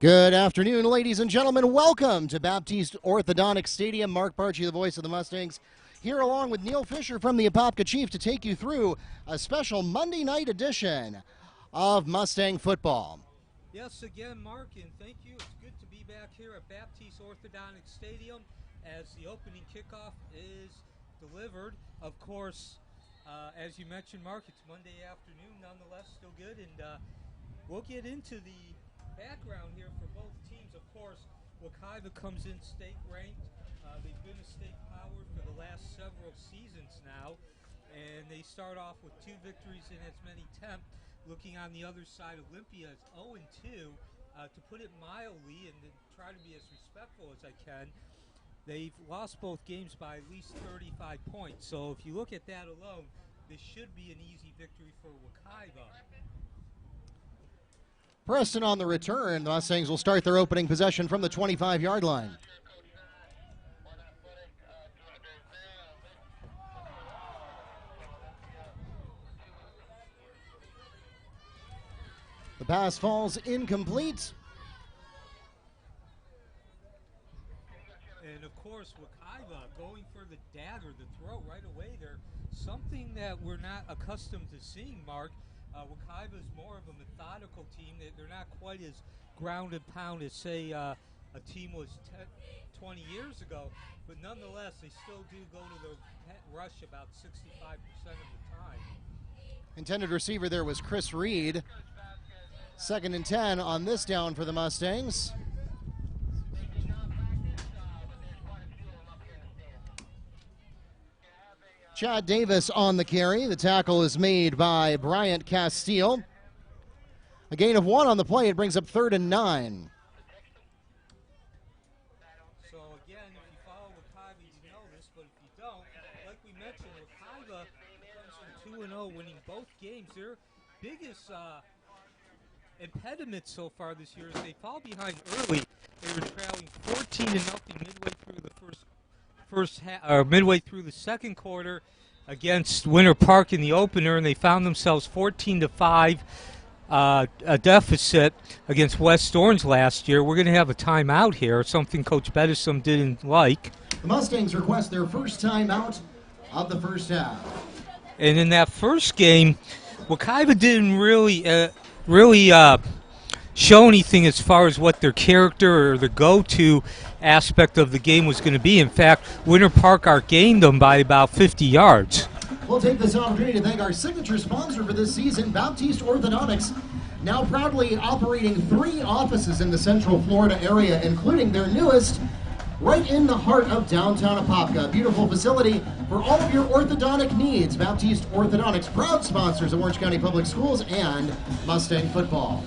Good afternoon, ladies and gentlemen. Welcome to Baptiste Orthodontic Stadium. Mark Barchi, the voice of the Mustangs, here along with Neil Fisher from the Apopka Chief to take you through a special Monday night edition of Mustang football. Yes, again, Mark, and thank you. It's good to be back here at Baptiste Orthodontic Stadium as the opening kickoff is delivered. Of course, as you mentioned, Mark, it's Monday afternoon, nonetheless, still good, and we'll get into the background here for both teams. Of course, Wekiva comes in state ranked. They've been a state power for the last several seasons now, and they start off with 2 victories in as many attempts. Looking on the other side, Olympia is 0-2. To put it mildly and to try to be as respectful as I can, they've lost both games by at least 35 points. So if you look at that alone, this should be an easy victory for Wekiva. Preston on the return. The Mustangs will start their opening possession from the 25-yard line. The pass falls incomplete. And of course, Wekiva going for the dagger, the throw right away there. Something that we're not accustomed to seeing, Mark. Wekiva is more of a methodical team. They're not quite as ground and pound as, say, a team was 20 years ago. But nonetheless, they still do go to the rush about 65% of the time. Intended receiver there was Chris Reed. 2nd and 10 on this down for the Mustangs. Chad Davis on the carry. The tackle is made by Bryant Castile. A gain of 1 on the play. It brings up 3rd and 9. So again, if you follow Wekiva, you know this, but if you don't, like we mentioned, Wekiva comes from 2-0, winning both games. Their biggest impediment so far this year is they fall behind early. They were trailing 14-0 midway through the midway through the second quarter against Winter Park in the opener, and they found themselves 14-5, a deficit against West Orange last year. We're going to have a timeout here, something Coach Bedison didn't like. The Mustangs request their first timeout of the first half. And in that first game, Wekiva didn't really show anything as far as what their character or the go-to aspect of the game was going to be. In fact, Winter Park outgained them by about 50 yards. We'll take this opportunity to thank our signature sponsor for this season, Baptiste Orthodontics, now proudly operating 3 offices in the Central Florida area, including their newest right in the heart of downtown Apopka. A beautiful facility for all of your orthodontic needs. Baptiste Orthodontics, proud sponsors of Orange County Public Schools and Mustang football.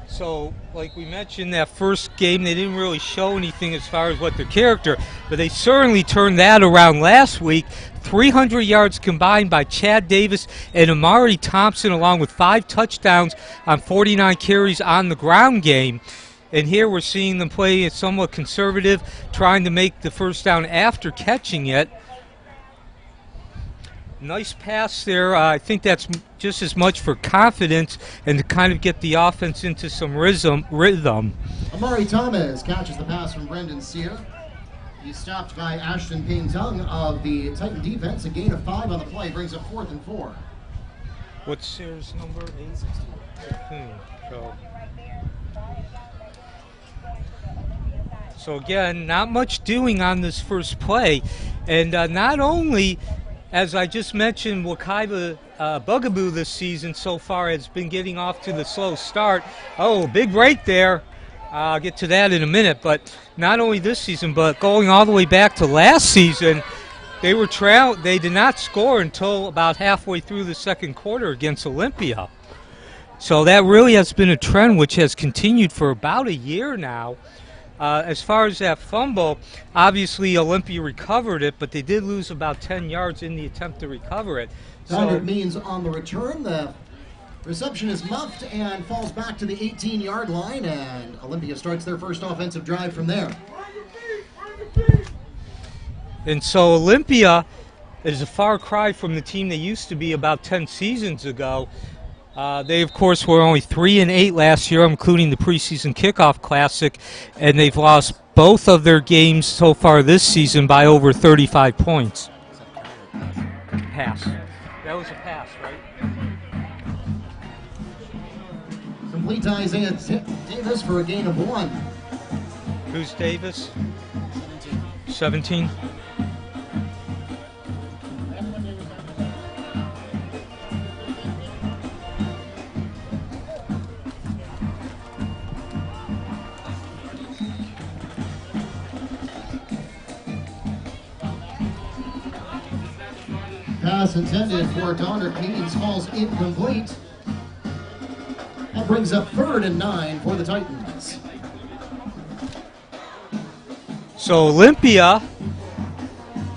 So, like we mentioned, that first game, they didn't really show anything as far as what their character, but they certainly turned that around last week. 300 yards combined by Chad Davis and Amari Thompson, along with 5 touchdowns on 49 carries on the ground game. And here we're seeing them play somewhat conservative, trying to make the first down after catching it. Nice pass there. I think that's just as much for confidence and to kind of get the offense into some rhythm. Amari Thomas catches the pass from Brendan Sear. He's stopped by Ashton Payne-Tung of the Titan defense. A gain of 5 on the play brings up 4th and 4. What's Sear's number? 8? So again, not much doing on this first play. And not only, as I just mentioned, Wekiva bugaboo this season so far has been getting off to the slow start. Oh, big break there. I'll get to that in a minute. But not only this season, but going all the way back to last season, they were they did not score until about halfway through the second quarter against Olympia. So that really has been a trend which has continued for about a year now. As far as that fumble, obviously Olympia recovered it, but they did lose about 10 yards in the attempt to recover it. So means on the return, the reception is muffed and falls back to the 18-yard line, and Olympia starts their first offensive drive from there. And so Olympia is a far cry from the team they used to be about 10 seasons ago. They, of course, were only 3-8 last year, including the preseason kickoff classic, and they've lost both of their games so far this season by over 35 points. Pass. That was a pass, right? Complete Isaiah Davis for a gain of 1. Who's Davis? 17. Pass intended for Donner Haynes falls incomplete. That brings up 3rd and 9 for the Titans. So Olympia,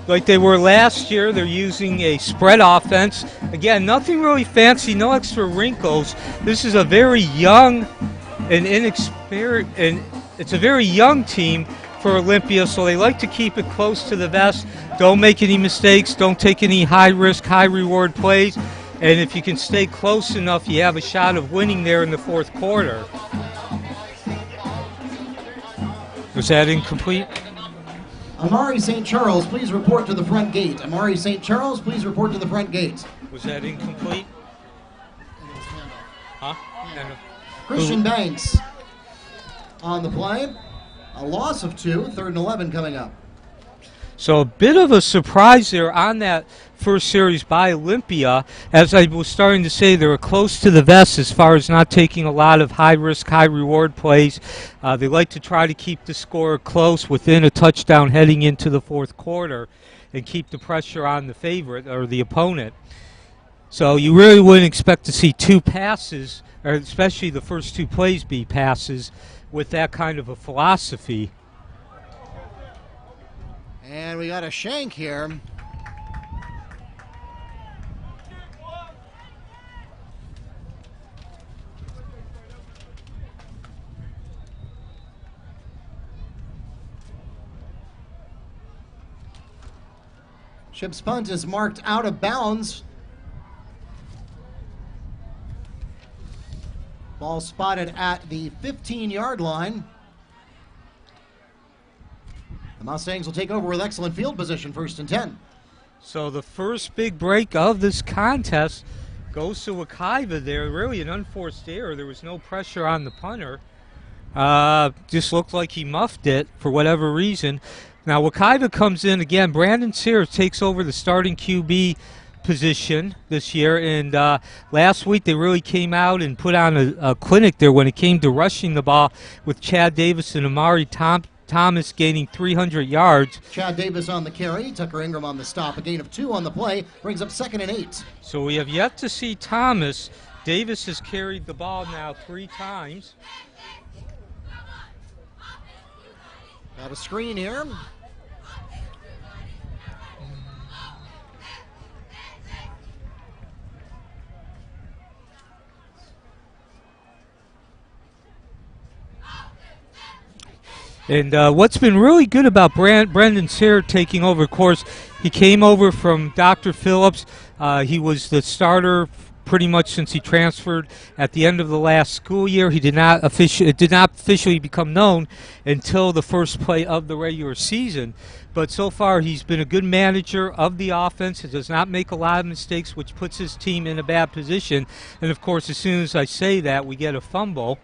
like they were last year, they're using a spread offense. Again, nothing really fancy, no extra wrinkles. This is a very young and inexperienced, and it's a very young team for Olympia, so they like to keep it close to the vest. Don't make any mistakes. Don't take any high-risk, high-reward plays. And if you can stay close enough, you have a shot of winning there in the 4th quarter. Was that incomplete? Amari St. Charles, please report to the front gate. Amari St. Charles, please report to the front gate. Was that incomplete? Huh? Christian Banks on the play. A loss of 2, 3rd and 11 coming up. So a bit of a surprise there on that first series by Olympia. As I was starting to say, they were close to the vest as far as not taking a lot of high-risk, high-reward plays. They like to try to keep the score close within a touchdown heading into the 4th quarter and keep the pressure on the favorite or the opponent. So you really wouldn't expect to see 2 passes, or especially the first 2 plays be passes, with that kind of a philosophy. And we got a shank here. Chip's punt is marked out of bounds. Ball spotted at the 15-yard line. The Mustangs will take over with excellent field position, 1st and 10. So the first big break of this contest goes to Wekiva there. Really an unforced error. There was no pressure on the punter. Just looked like he muffed it for whatever reason. Now Wekiva comes in again. Brandon Sears takes over the starting QB position this year, and last week they really came out and put on a clinic there when it came to rushing the ball, with Chad Davis and Amari Thomas gaining 300 yards. Chad Davis on the carry, Tucker Ingram on the stop. A gain of 2 on the play brings up 2nd and 8. So we have yet to see Thomas. Davis has carried the ball now 3 times. Got a screen here. And what's been really good about Brendan Sear taking over, of course, he came over from Dr. Phillips. He was the starter pretty much since he transferred at the end of the last school year. It did not officially become known until the first play of the regular season. But so far, he's been a good manager of the offense. He does not make a lot of mistakes, which puts his team in a bad position. And, of course, as soon as I say that, we get a fumble.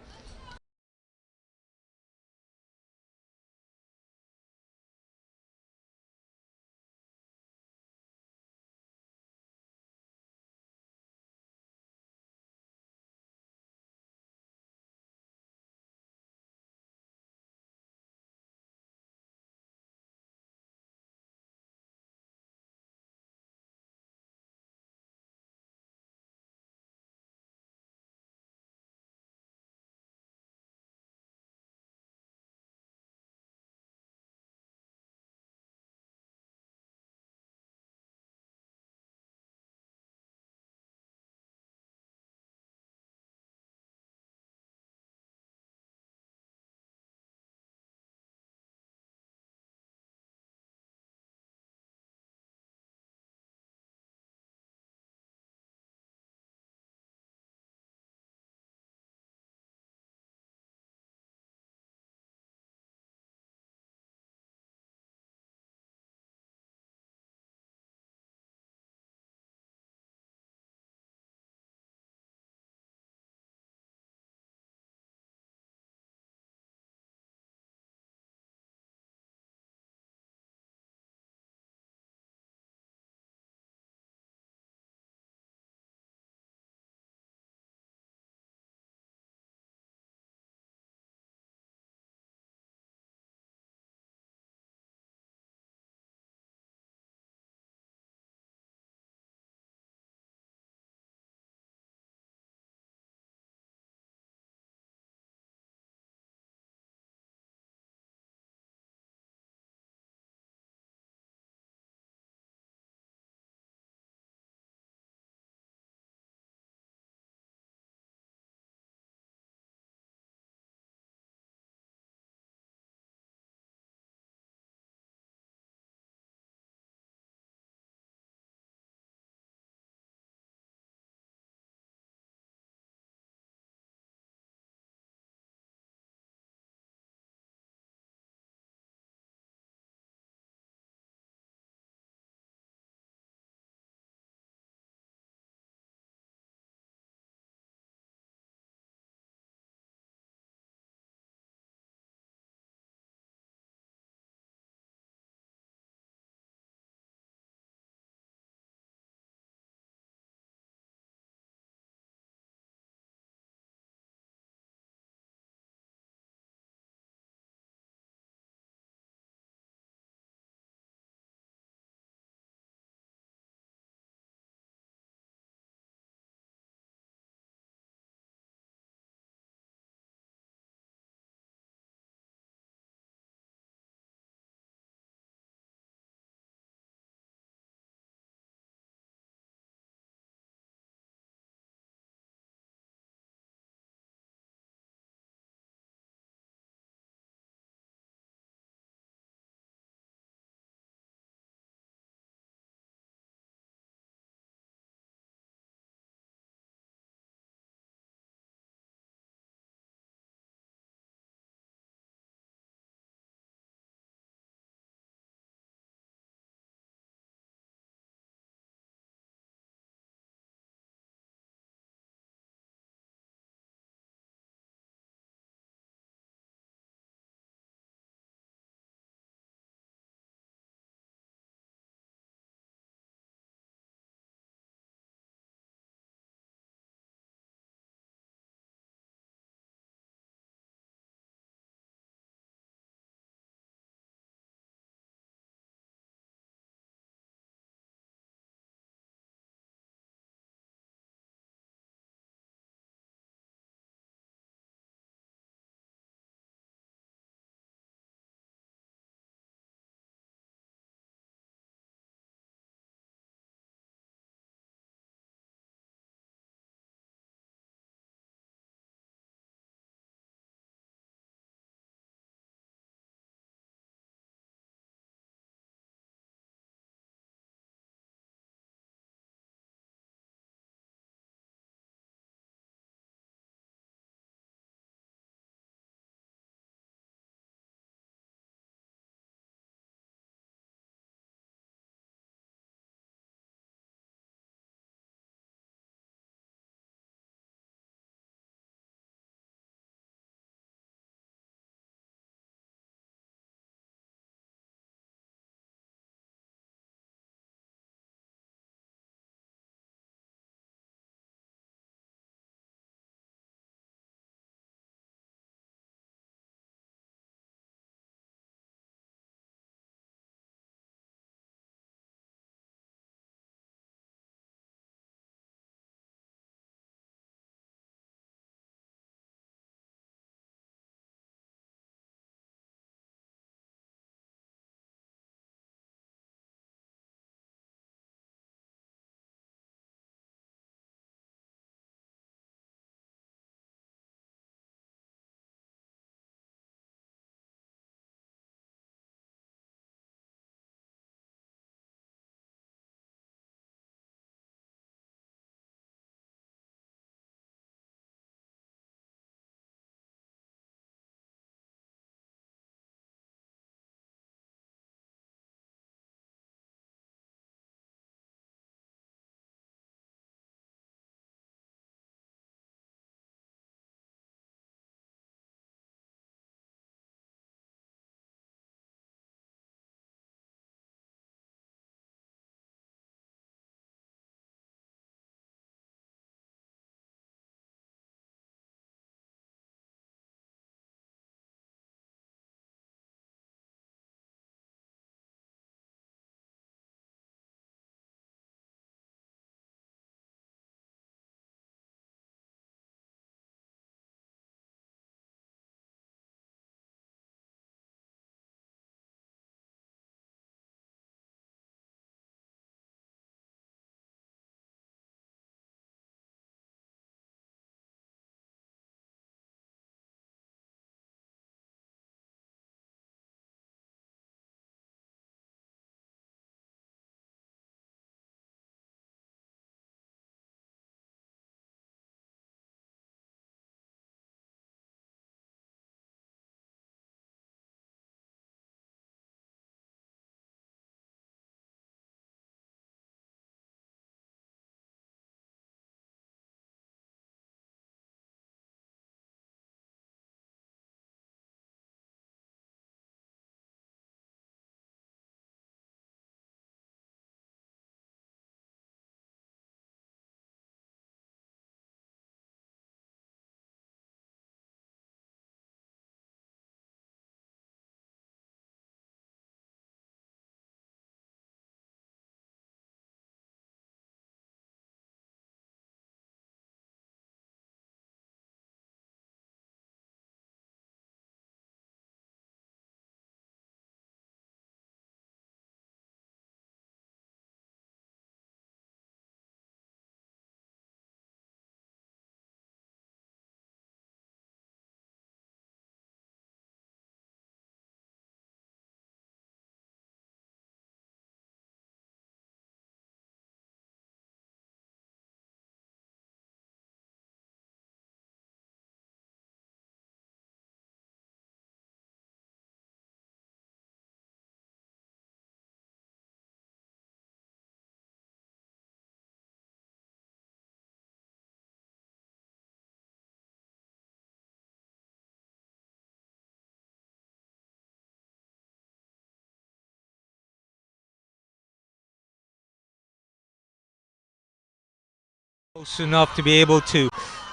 Close enough to be able to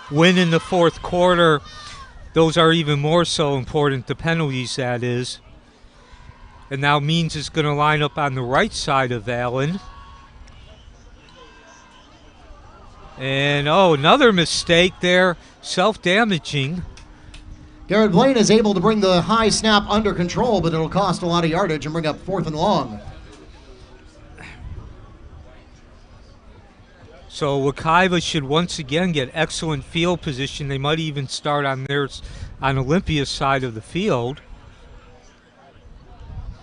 win in the fourth quarter. Those are even more so important, the penalties, that is. And now Means is going to line up on the right side of Allen. And, another mistake there, self-damaging. Garrett Blaine is able to bring the high snap under control, but it'll cost a lot of yardage and bring up 4th and long. So Wekiva should once again get excellent field position. They might even start on Olympia's side of the field.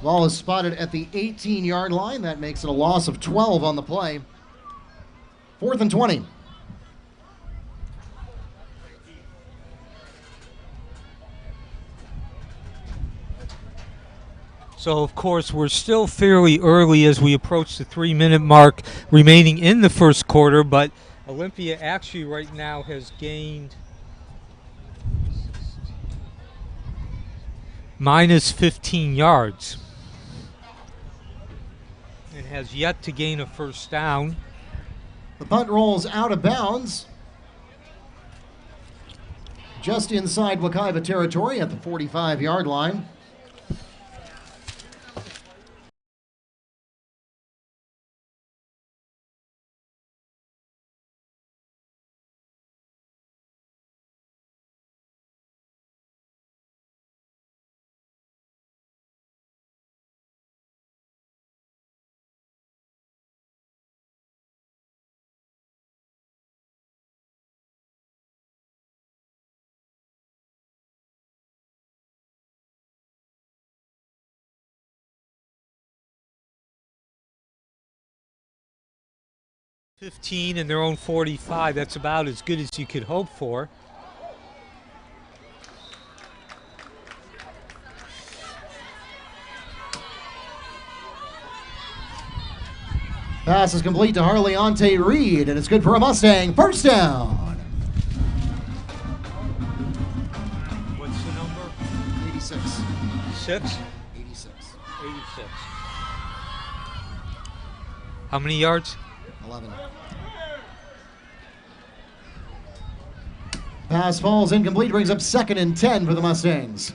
Ball is spotted at the 18-yard line. That makes it a loss of 12 on the play. 4th and 20. So, of course, we're still fairly early as we approach the 3-minute mark remaining in the first quarter, but Olympia actually right now has gained minus 15 yards and has yet to gain a first down. The punt rolls out of bounds just inside Wekiva territory at the 45-yard line. .15 in their own 45. That's about as good as you could hope for. Pass is complete to Harleante Reed, and it's good for a Mustang. First down. What's the number? 86. 6? 86. 86. How many yards? 11. Pass falls incomplete, brings up 2nd and 10 for the Mustangs.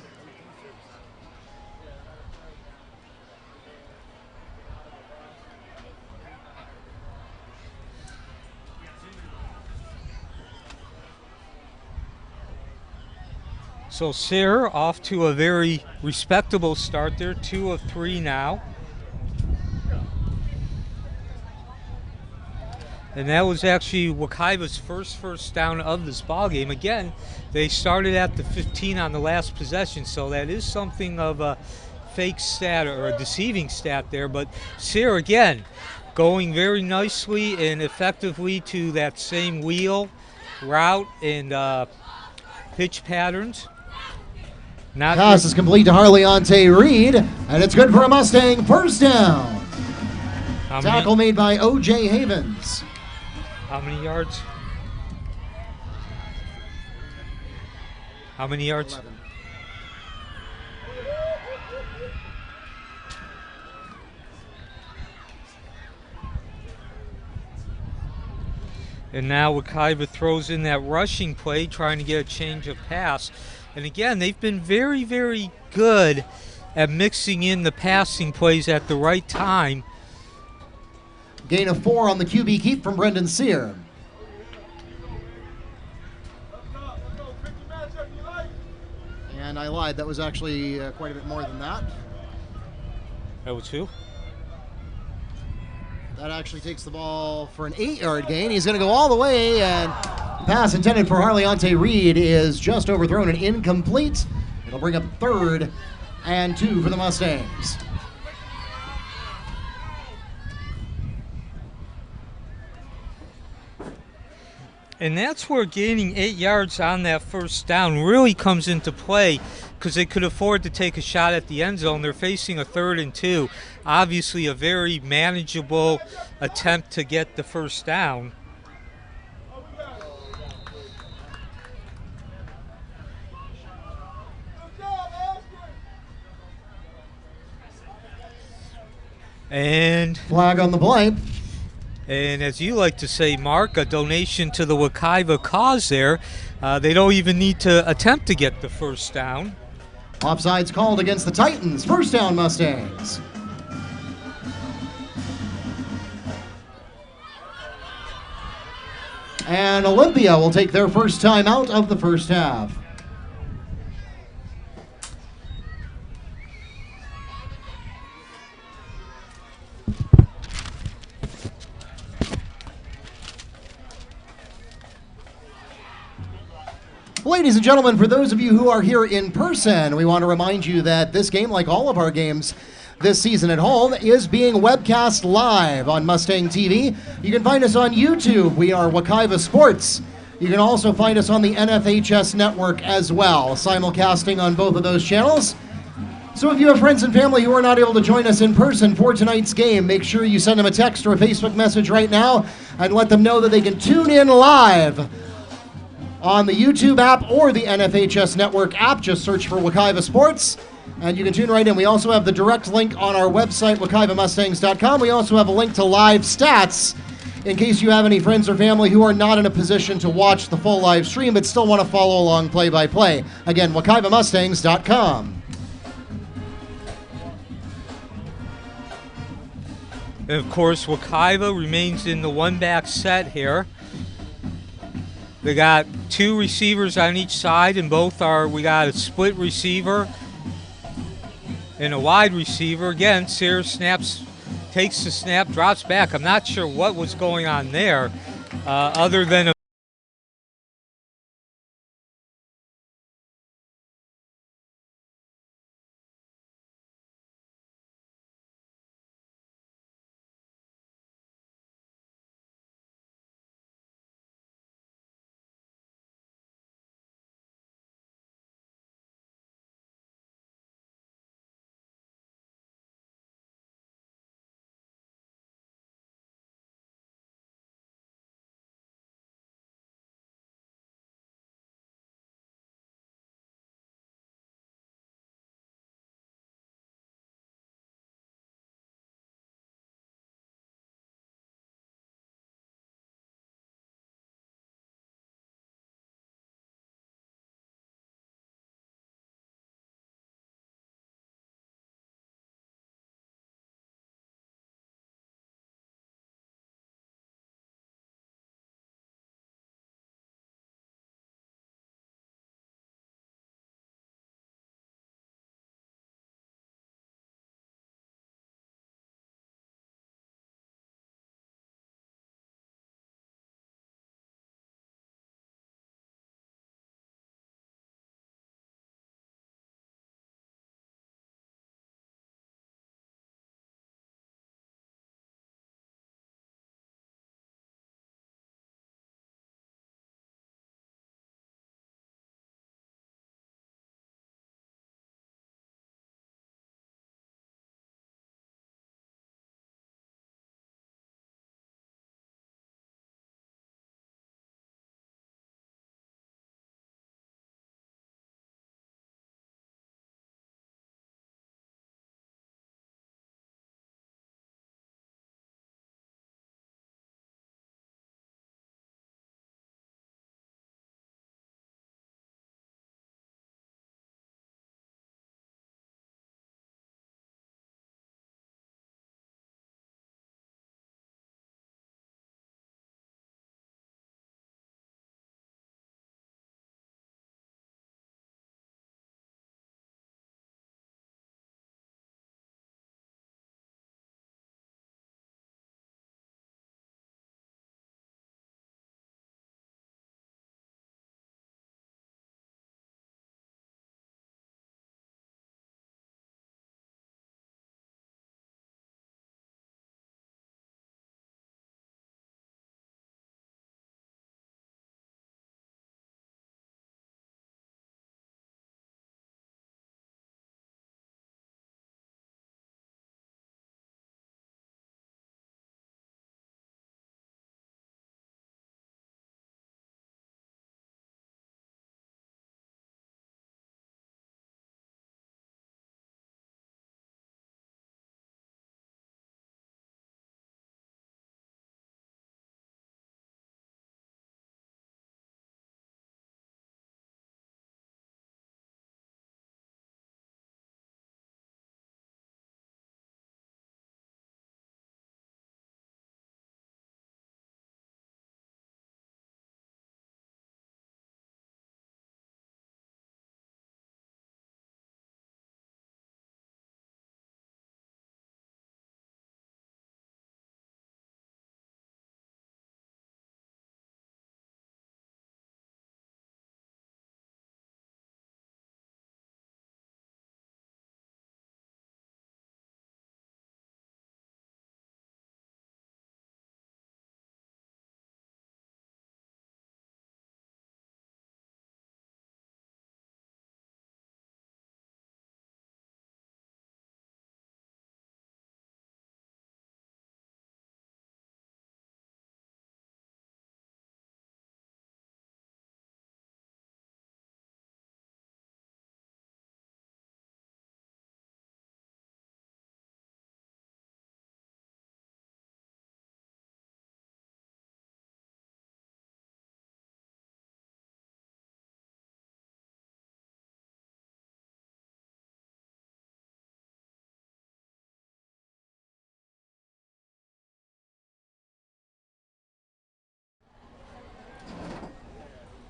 So Sayre off to a very respectable start there, 2 of 3 now. And that was actually Wekiva's first down of this ball game. Again, they started at the 15 on the last possession, so that is something of a fake stat or a deceiving stat there. But Sayre, again, going very nicely and effectively to that same wheel, route, and pitch patterns. Pass is complete to Harleante Reed, and it's good for a Mustang. First down. Tackle made by O.J. Havens. How many yards? How many yards? 11. And now Wekiva throws in that rushing play, trying to get a change of pass. And again, they've been very, very good at mixing in the passing plays at the right time. Gain of 4 on the QB keep from Brendan Sayre. And I lied. That was actually quite a bit more than that. That was who? That actually takes the ball for an 8-yard gain. He's going to go all the way, and pass intended for Harleante Reed is just overthrown and incomplete. It'll bring up 3rd and 2 for the Mustangs. And that's where gaining 8 yards on that first down really comes into play, because they could afford to take a shot at the end zone. They're facing a 3rd and 2. Obviously a very manageable attempt to get the first down. And flag on the play. And as you like to say, Mark, a donation to the Wekiva cause there. They don't even need to attempt to get the first down. Offsides called against the Titans. First down, Mustangs. And Olympia will take their first time out of the first half. Ladies and gentlemen, for those of you who are here in person, we want to remind you that this game, like all of our games this season at home, is being webcast live on Mustang TV. You can find us on YouTube. We are Wekiva Sports. You can also find us on the NFHS network as well, simulcasting on both of those channels. So if you have friends and family who are not able to join us in person for tonight's game, make sure you send them a text or a Facebook message right now and let them know that they can tune in live on the YouTube app or the NFHS network app. Just search for Wekiva Sports and you can tune right in. We also have the direct link on our website, WekivaMustangs.com. We also have a link to live stats in case you have any friends or family who are not in a position to watch the full live stream but still want to follow along play-by-play. Again, WekivaMustangs.com. And of course, Wekiva remains in the one-back set here. They got two receivers on each side, and we got a split receiver and a wide receiver. Again, Sears takes the snap, drops back. I'm not sure what was going on there, other than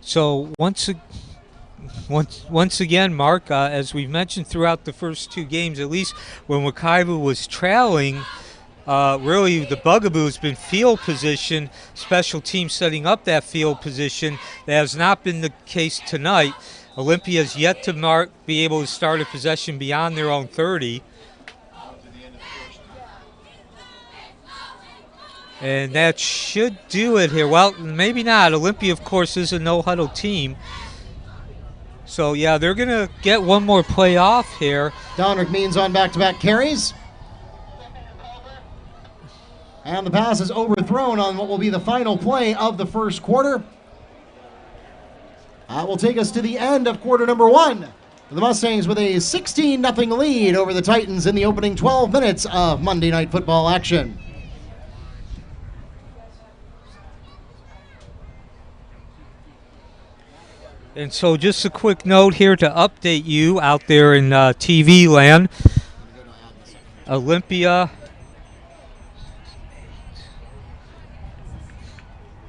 So once again, Mark, as we've mentioned throughout the first two games, at least when Wekiva was trailing, really the bugaboo has been field position, special teams setting up that field position. That has not been the case tonight. Olympia has yet to be able to start a possession beyond their own 30. And that should do it here. Well, maybe not. Olympia, of course, is a no-huddle team. So, yeah, they're going to get one more play off here. Donrick Means on back-to-back carries. And the pass is overthrown on what will be the final play of the first quarter. That will take us to the end of quarter number one. The Mustangs with a 16-0 lead over the Titans in the opening 12 minutes of Monday Night Football action. And so just a quick note here to update you out there in TV land.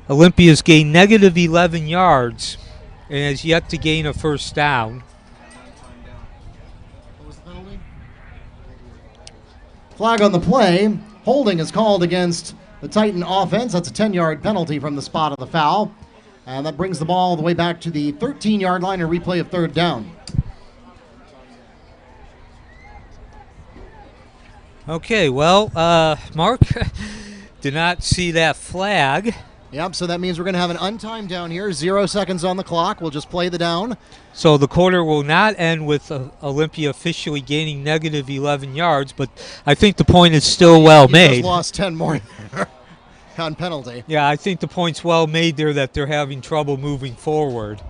Olympia's gained negative 11 yards and has yet to gain a first down. What was the penalty? Flag on the play. Holding is called against the Titan offense. That's a 10-yard penalty from the spot of the foul. And that brings the ball all the way back to the 13-yard line, a replay of third down. Okay, well, Mark, did not see that flag. Yep, so that means we're going to have an untimed down here. 0 seconds on the clock. We'll just play the down. So the quarter will not end with Olympia officially gaining negative 11 yards, but I think the point is still well made. Just lost 10 more on penalty. Yeah, I think the point's well made there that they're having trouble moving forward.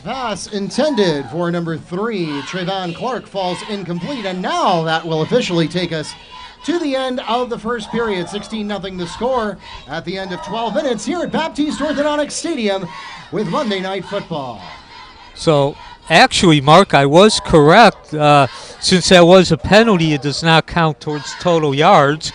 Pass intended for number 3, Trayvon Clark, falls incomplete, and now that will officially take us to the end of the first period. 16-0 the score at the end of 12 minutes here at Baptiste Orthodontic Stadium with Monday Night Football. So, actually, Mark, I was correct. Since that was a penalty, it does not count towards total yards.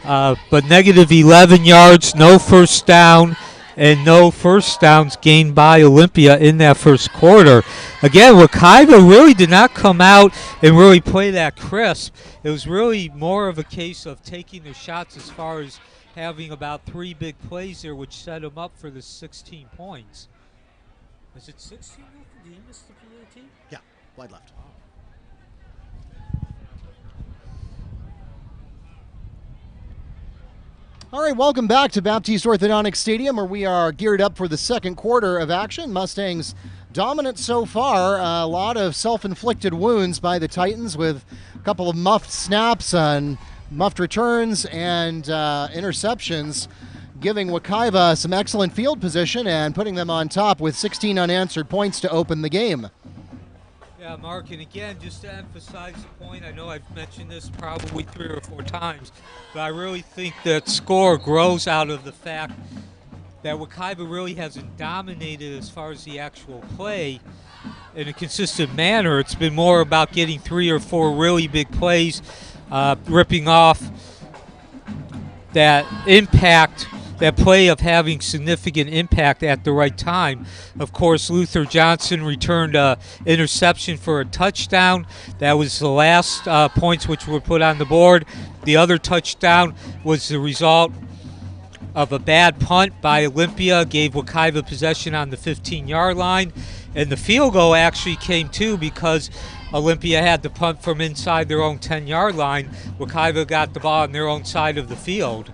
But negative 11 yards, no first down, and no first downs gained by Olympia in that first quarter. Again, Wekiva really did not come out and really play that crisp. It was really more of a case of taking their shots as far as having about 3 big plays there, which set them up for the 16 points. Is it 16? Did you miss the PAT? Yeah, wide left. All right, welcome back to Baptiste Orthodontic Stadium, where we are geared up for the second quarter of action. Mustangs dominant so far. A lot of self-inflicted wounds by the Titans with a couple of muffed snaps and muffed returns and interceptions, giving Wekiva some excellent field position and putting them on top with 16 unanswered points to open the game. Yeah, Mark, and again, just to emphasize the point, I know I've mentioned this probably 3 or 4 times, but I really think that score grows out of the fact that Wekiva really hasn't dominated as far as the actual play in a consistent manner. It's been more about getting 3 or 4 really big plays, ripping off that impact, that play of having significant impact at the right time. Of course, Luther Johnson returned an interception for a touchdown. That was the last points which were put on the board. The other touchdown was the result of a bad punt by Olympia, gave Wekiva possession on the 15-yard line. And the field goal actually came too because Olympia had to punt from inside their own 10-yard line. Wekiva got the ball on their own side of the field.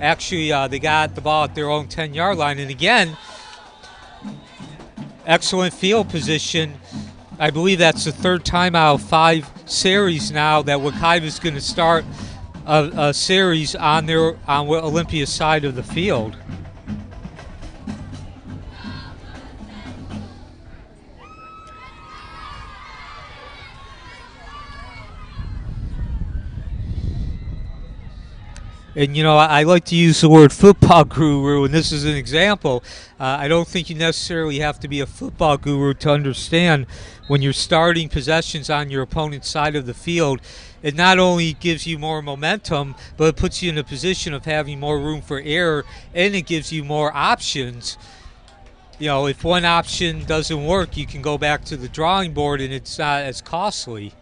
Actually, they got the ball at their own 10-yard line. And again, excellent field position. I believe that's the 3rd time out of 5 series now that Wekiva is going to start a series on Olympia's side of the field. And, you know, I like to use the word football guru, and this is an example. I don't think you necessarily have to be a football guru to understand when you're starting possessions on your opponent's side of the field. It not only gives you more momentum, but it puts you in a position of having more room for error, and it gives you more options. You know, if one option doesn't work, you can go back to the drawing board, and it's not as costly.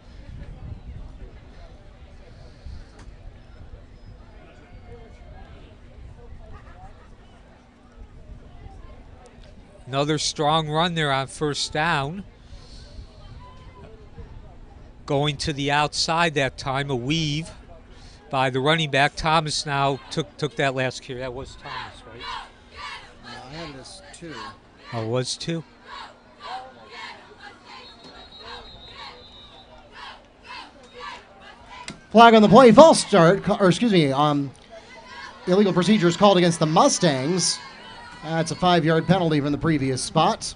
Another strong run there on first down. Going to the outside that time, a weave by the running back. Thomas now took that last carry. That was Thomas, right? I had this 2. Oh, it was 2? Flag on the play, false start, illegal procedures called against the Mustangs. That's a 5-yard penalty from the previous spot.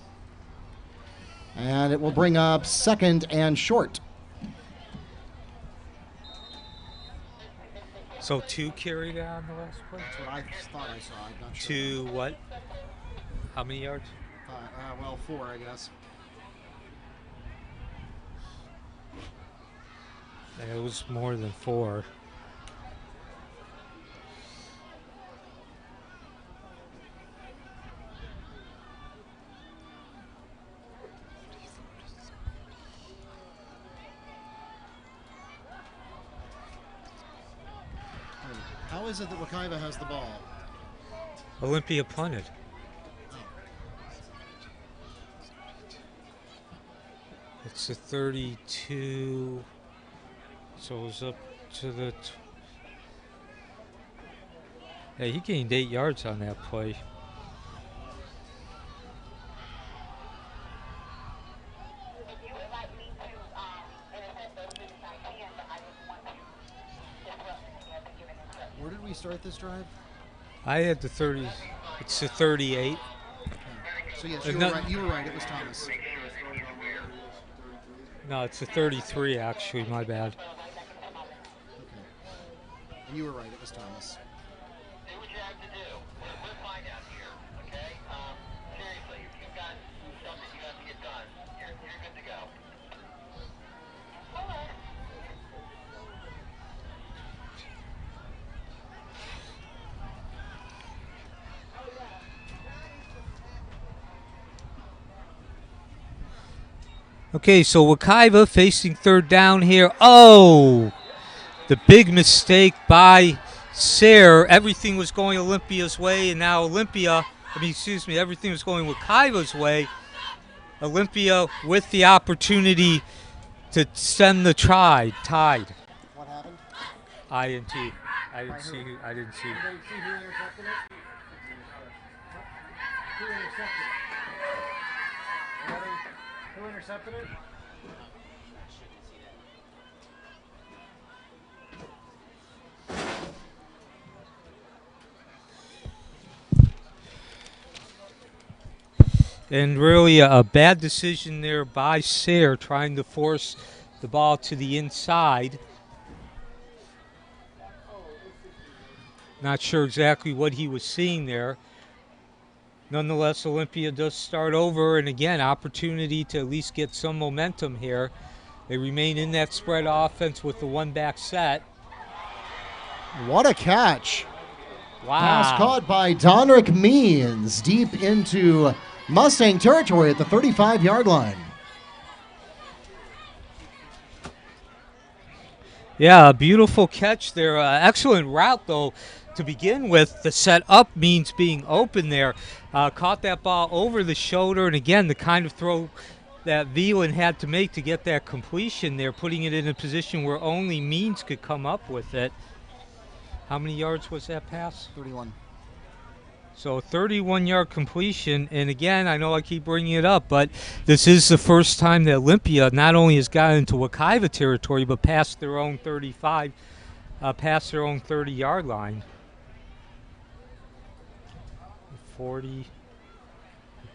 And it will bring up 2nd and short. So 2 carried on the last play? That's what I thought I saw. I'm not sure. 2 what? How many yards? 4, I guess. It was more than 4. How is it that Wekiva has the ball? Olympia punted. It's a 32. So it was up to the... Yeah, he gained 8 yards on that play. Where did we start this drive? I had the 30. It's the 38. Okay. So yes, you were right. You were right. It was Thomas. No, it's the 33 actually. My bad. Okay. And you were right. It was Thomas. Do what you have to do. We'll find out here, okay? Seriously, if you've got something you have to get done, you're good to go. Okay, so Wekiva facing 3rd down here. Oh, the big mistake by Sayre. Everything was going Olympia's way, and now everything was going Wekiva's way. Olympia with the opportunity to send the tide. What happened? INT. I didn't see. Anybody see who intercepted it? Who intercepted it? Who intercepted it? And really a bad decision there by Sayre, trying to force the ball to the inside. Not sure exactly what he was seeing there. Nonetheless, Olympia does start over, and again, opportunity to at least get some momentum here. They remain in that spread offense with the one-back set. What a catch. Wow. Pass caught by Donrick Means deep into Mustang territory at the 35-yard line. Yeah, a beautiful catch there. Excellent route, though, to begin with. The set up Means being open there. Caught that ball over the shoulder, and again, the kind of throw that Veland had to make to get that completion there, putting it in a position where only Means could come up with it. How many yards was that pass? 31. So 31-yard completion, and again, I know I keep bringing it up, but this is the first time that Olympia not only has gotten into Wekiva territory, but past their own 35, past their own 30-yard line. 40.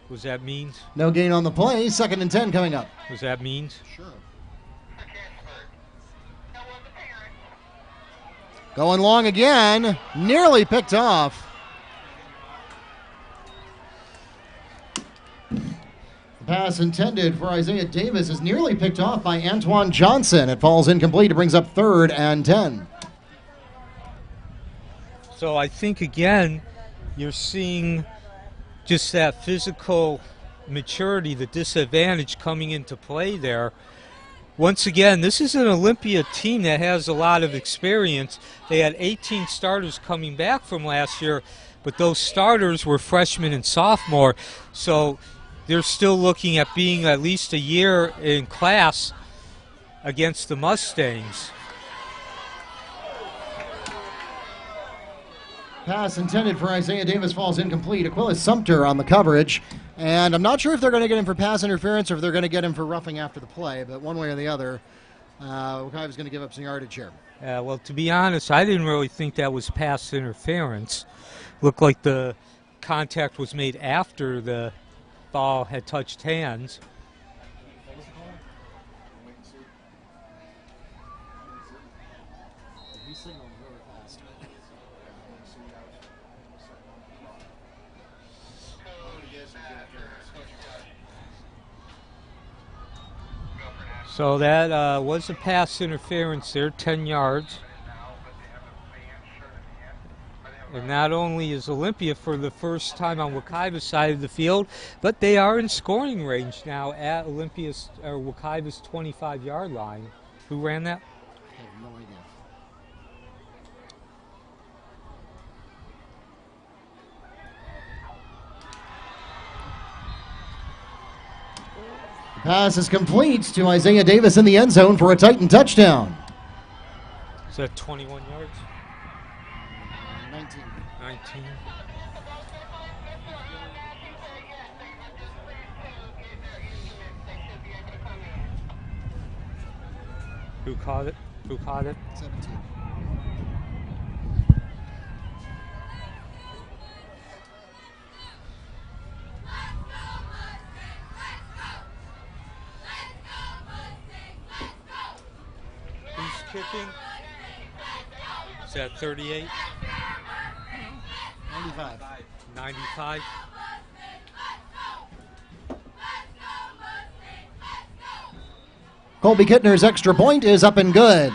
Was that Means? No gain on the play. 2nd and 10 coming up. Was that Means? Sure. Going long again, nearly picked off. The pass intended for Isaiah Davis is nearly picked off by Antoine Johnson. It falls incomplete. It brings up 3rd and 10. So I think, again, you're seeing just that physical maturity, the disadvantage coming into play there. Once again, this is an Olympia team that has a lot of experience. They had 18 starters coming back from last year, but those starters were freshmen and sophomore, so they're still looking at being at least a year in class against the Mustangs. Pass intended for Isaiah Davis falls incomplete. Aquilas Sumter on the coverage. And I'm not sure if they're going to get him for pass interference or if they're going to get him for roughing after the play, but one way or the other, Wekiva's going to give up some yardage here. Well, to be honest, I didn't really think that was pass interference. Looked like the contact was made after the ball had touched hands. So that was a pass interference there, 10 yards. And not only is Olympia for the first time on Wekiva's side of the field, but they are in scoring range now at Olympia's or Wekiva's 25-yard line. Who ran that? I have no idea. Pass is complete to Isaiah Davis in the end zone for a Titan touchdown. Is that 21 yards? 19. 19. Who caught it? Who caught it? 17. Who's kicking? Is that 38? 95. 95? Colby Kittner's extra point is up and good.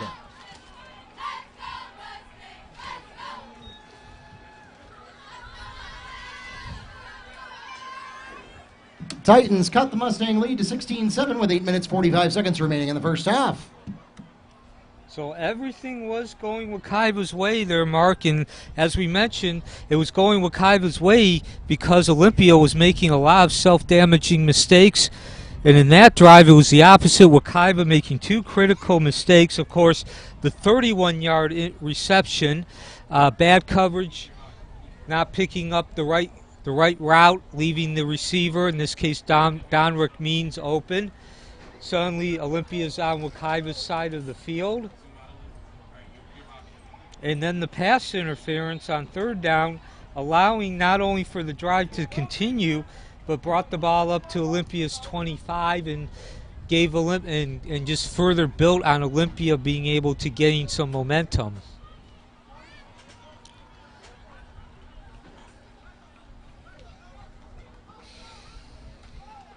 Titans cut the Mustang lead to 16-7 with 8 minutes 45 seconds remaining in the first half. So everything was going Wekiva's way there, Mark, and as we mentioned, it was going Wekiva's way because Olympia was making a lot of self-damaging mistakes, and in that drive it was the opposite, Wekiva making 2 critical mistakes. Of course, the 31-yard reception, bad coverage, not picking up the right route, leaving the receiver, in this case Donrick Means, open. Suddenly Olympia's on Wekiva's side of the field. And then the pass interference on 3rd down, allowing not only for the drive to continue, but brought the ball up to Olympia's 25 and gave and just further built on Olympia being able to gain some momentum.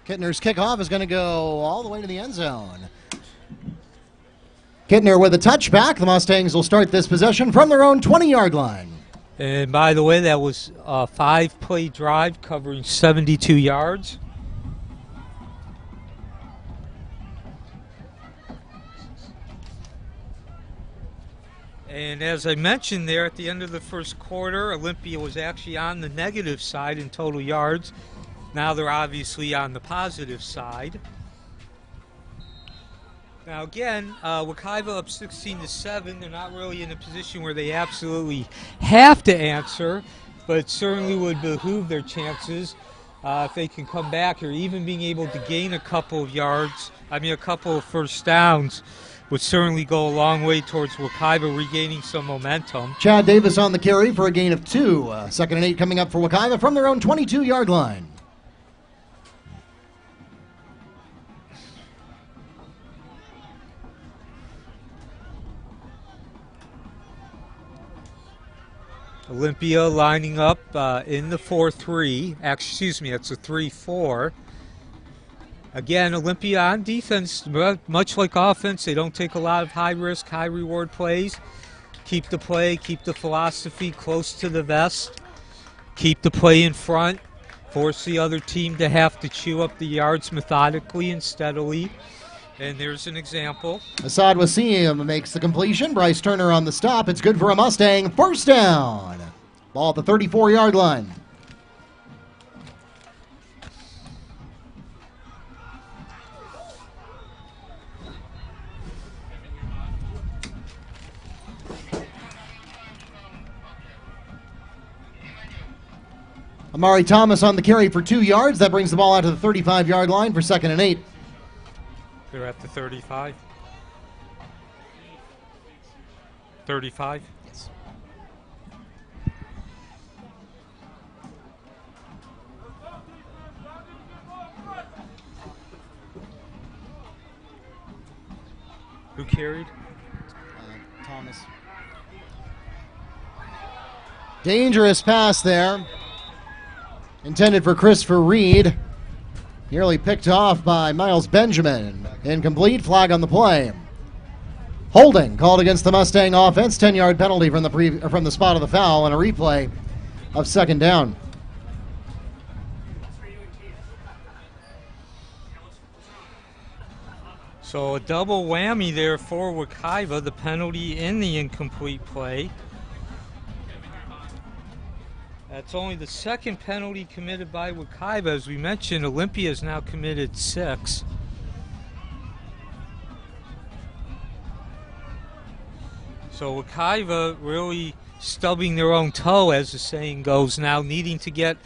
Kittner's kickoff is going to go all the way to the end zone. Kittner with a touchback. The Mustangs will start this possession from their own 20-yard line. And by the way, that was a 5-play drive covering 72 yards. And as I mentioned there, at the end of the first quarter, Olympia was actually on the negative side in total yards. Now they're obviously on the positive side. Now again, Wekiva up 16-7. They're not really in a position where they absolutely have to answer, but it certainly would behoove their chances if they can come back here. Even being able to gain a couple of yards, a couple of first downs, would certainly go a long way towards Wekiva regaining some momentum. Chad Davis on the carry for a gain of 2. 2nd and 8 coming up for Wekiva from their own 22-yard line. Olympia lining up in the 4-3. Actually, excuse me, it's a 3-4. Again, Olympia on defense, much like offense, they don't take a lot of high-risk, high-reward plays. Keep the play, keep the philosophy close to the vest. Keep the play in front. Force the other team to have to chew up the yards methodically and steadily. And there's an example. Assad Wasim makes the completion. Bryce Turner on the stop. It's good for a Mustang. First down. Ball at the 34-yard line. Amari Thomas on the carry for 2 yards. That brings the ball out to the 35-yard line for 2nd and 8. They're at the 35. 35? Yes. Who carried? Thomas. Dangerous pass there. Intended for Christopher Reed. Nearly picked off by Miles Benjamin. Incomplete, flag on the play. Holding called against the Mustang offense. 10-yard penalty from the spot of the foul and a replay of 2nd down. So a double whammy there for Wekiva, the penalty and the incomplete play. That's only the 2nd penalty committed by Wekiva. As we mentioned, Olympia has now committed 6. So Wekiva really stubbing their own toe, as the saying goes now, needing to get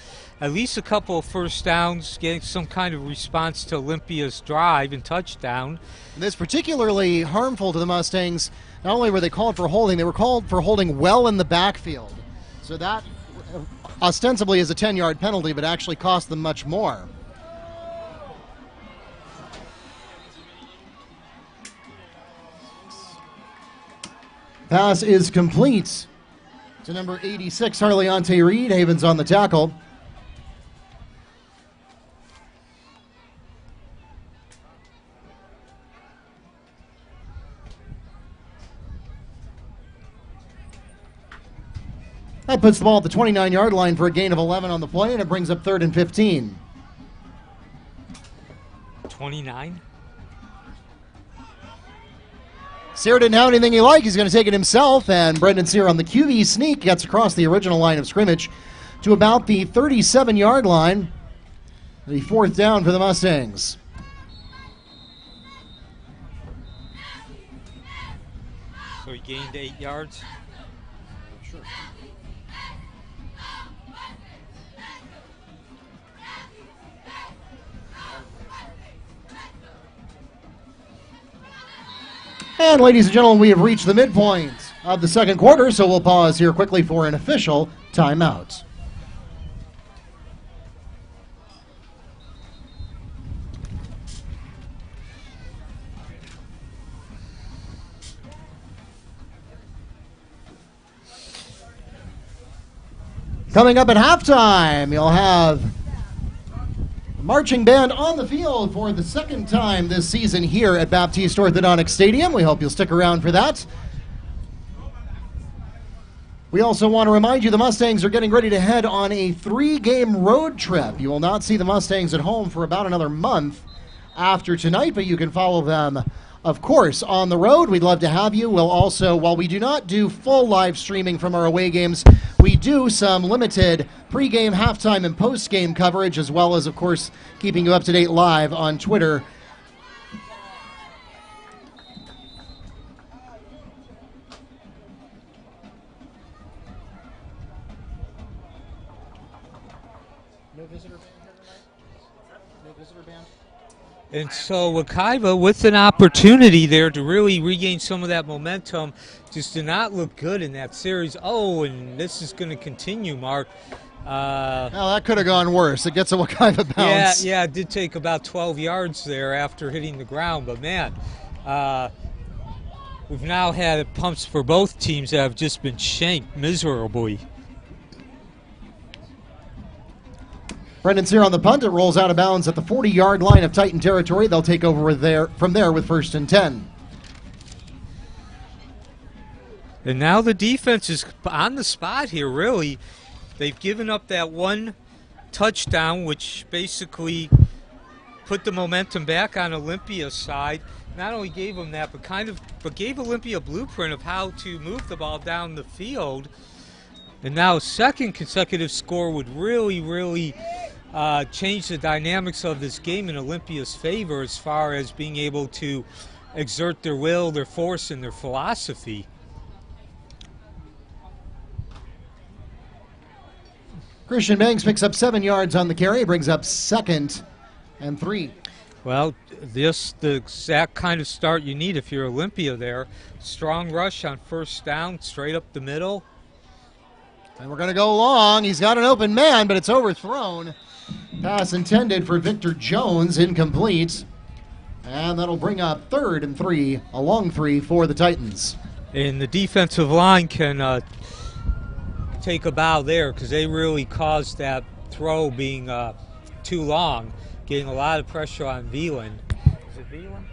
at least a couple of first downs, getting some kind of response to Olympia's drive and touchdown. And this particularly harmful to the Mustangs. Not only were they called for holding, they were called for holding well in the backfield. So that ostensibly is a 10-yard penalty, but actually cost them much more. Pass is complete to number 86, Harleante Reed. Havens on the tackle. That puts the ball at the 29-yard line for a gain of 11 on the play, and it brings up 3rd and 15. 29? Sear didn't have anything he liked. He's going to take it himself, and Brendan Sear on the QB sneak gets across the original line of scrimmage to about the 37-yard line. The 4th down for the Mustangs. So he gained 8 yards? Sure. And ladies and gentlemen, we have reached the midpoint of the 2nd quarter, so we'll pause here quickly for an official timeout. Coming up at halftime, you'll have marching band on the field for the 2nd time this season here at Baptiste Orthodontic Stadium. We hope you'll stick around for that. We also want to remind you the Mustangs are getting ready to head on a 3-game road trip. You will not see the Mustangs at home for about another month after tonight, but you can follow them, of course, on the road. We'd love to have you. We'll also, while we do not do full live streaming from our away games, we do some limited pregame, halftime, and postgame coverage, as well as, of course, keeping you up to date live on Twitter. No visitor band here tonight? No visitor band? And so Wekiva, with an opportunity there to really regain some of that momentum, just did not look good in that series. Oh, and this is going to continue, Mark. Well, that could have gone worse. It gets a Wekiva bounce. Yeah, it did take about 12 yards there after hitting the ground. But, man, we've now had pumps for both teams that have just been shanked miserably. Brendan Sear on the punt. It rolls out of bounds at the 40-yard line of Titan territory. They'll take over from there with 1st and 10. And now the defense is on the spot here, really. They've given up that one touchdown, which basically put the momentum back on Olympia's side. Not only gave them that, but gave Olympia a blueprint of how to move the ball down the field. And now a second consecutive score would really, really change the dynamics of this game in Olympia's favor as far as being able to exert their will, their force, and their philosophy. Christian Banks picks up 7 yards on the carry, brings up 2nd and 3. Well, this the exact kind of start you need if you're Olympia there. Strong rush on 1st down, straight up the middle. And we're going to go long. He's got an open man, but it's overthrown. Pass intended for Victor Jones, incomplete. And that'll bring up 3rd and 3, a long 3 for the Titans. And the defensive line can take a bow there because they really caused that throw being too long, getting a lot of pressure on Veland. Is it Veland?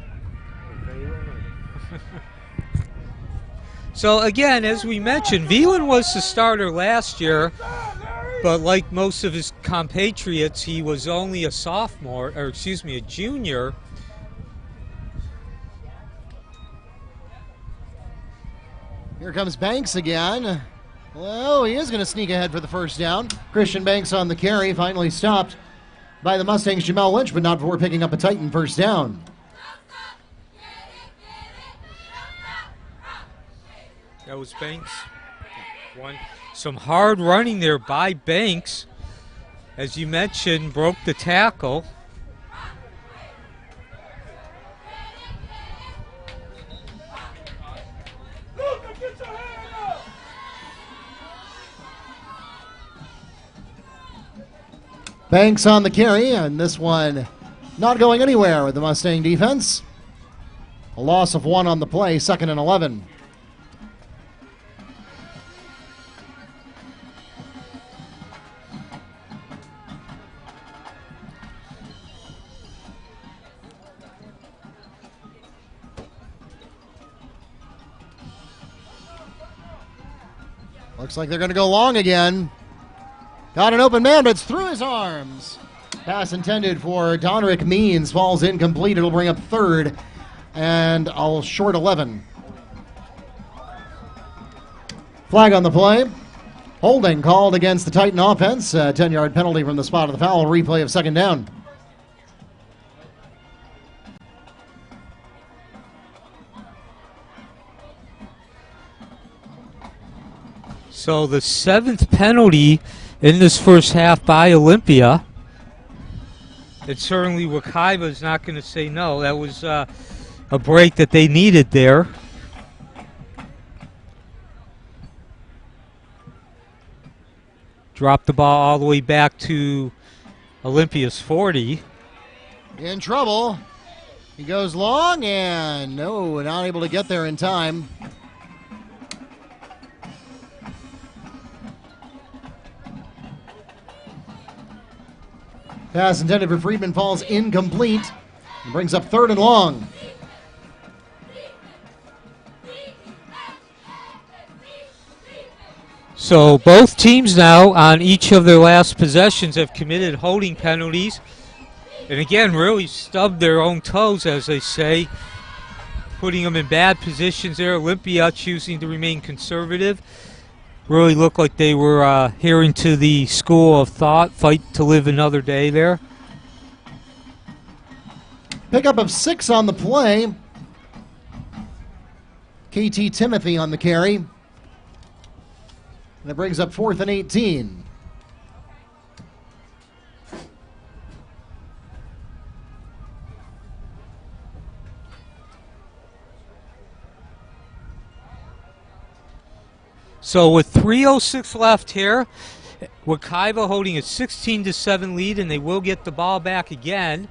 So again, as we mentioned, Veland was the starter last year, but like most of his compatriots, he was only a junior. Here comes Banks again. Well, he is going to sneak ahead for the 1st down. Christian Banks on the carry, finally stopped by the Mustangs' Jamel Lynch, but not before picking up a Titan 1st down. That was Banks. Some hard running there by Banks. As you mentioned, broke the tackle. Banks on the carry, and this one not going anywhere with the Mustang defense. A loss of 1 on the play, 2nd and 11. Looks like they're going to go long again. Got an open man, but it's through his arms. Pass intended for Donrick Means falls incomplete. It'll bring up 3rd and a short 11. Flag on the play. Holding called against the Titan offense. 10-yard penalty from the spot of the foul. Replay of 2nd down. So the 7th penalty in this first half by Olympia. And certainly Wekiva is not going to say no. That was a break that they needed there. Dropped the ball all the way back to Olympia's 40. In trouble. He goes long and no, not able to get there in time. Pass intended for Friedman falls incomplete. And brings up 3rd and long. So both teams now on each of their last possessions have committed holding penalties. And again, really stubbed their own toes, as they say, putting them in bad positions there. Olympia choosing to remain conservative. Really looked like they were adhering to the school of thought, fight to live another day there. Pickup of 6 on the play. KT Timothy on the carry. And it brings up 4th and 18. So with 3:06 left here, Wekiva holding a 16-7 lead, and they will get the ball back again.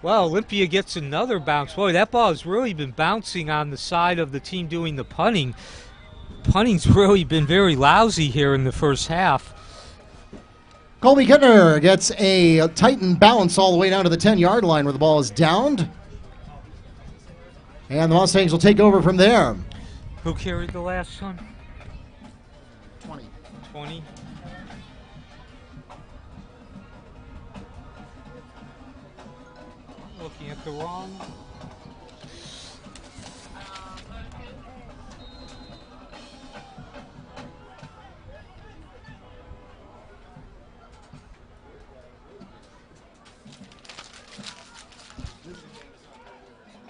Well, Olympia gets another bounce. Boy, that ball has really been bouncing on the side of the team doing the punting. Punting's really been very lousy here in the first half. Colby Kittner gets a Titan bounce all the way down to the 10-yard line where the ball is downed. And the Mustangs will take over from there. Who carried the last one? 20. 20. Looking at the wrong.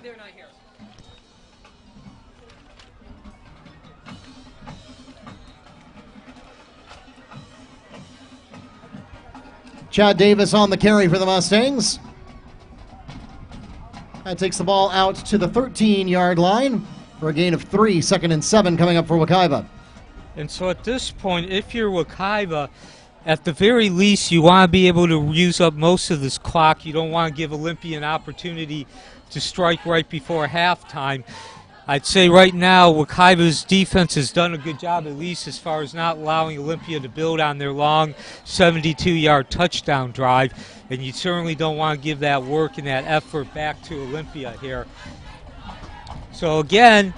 They're not here. Chad Davis on the carry for the Mustangs. That takes the ball out to the 13-yard line for a gain of 3, 2nd and 7 coming up for Wekiva. And so at this point, if you're Wekiva, at the very least, you want to be able to use up most of this clock. You don't want to give Olympia an opportunity to strike right before halftime. I'd say right now, Wekiva's defense has done a good job, at least as far as not allowing Olympia to build on their long 72-yard touchdown drive. And you certainly don't want to give that work and that effort back to Olympia here. So again,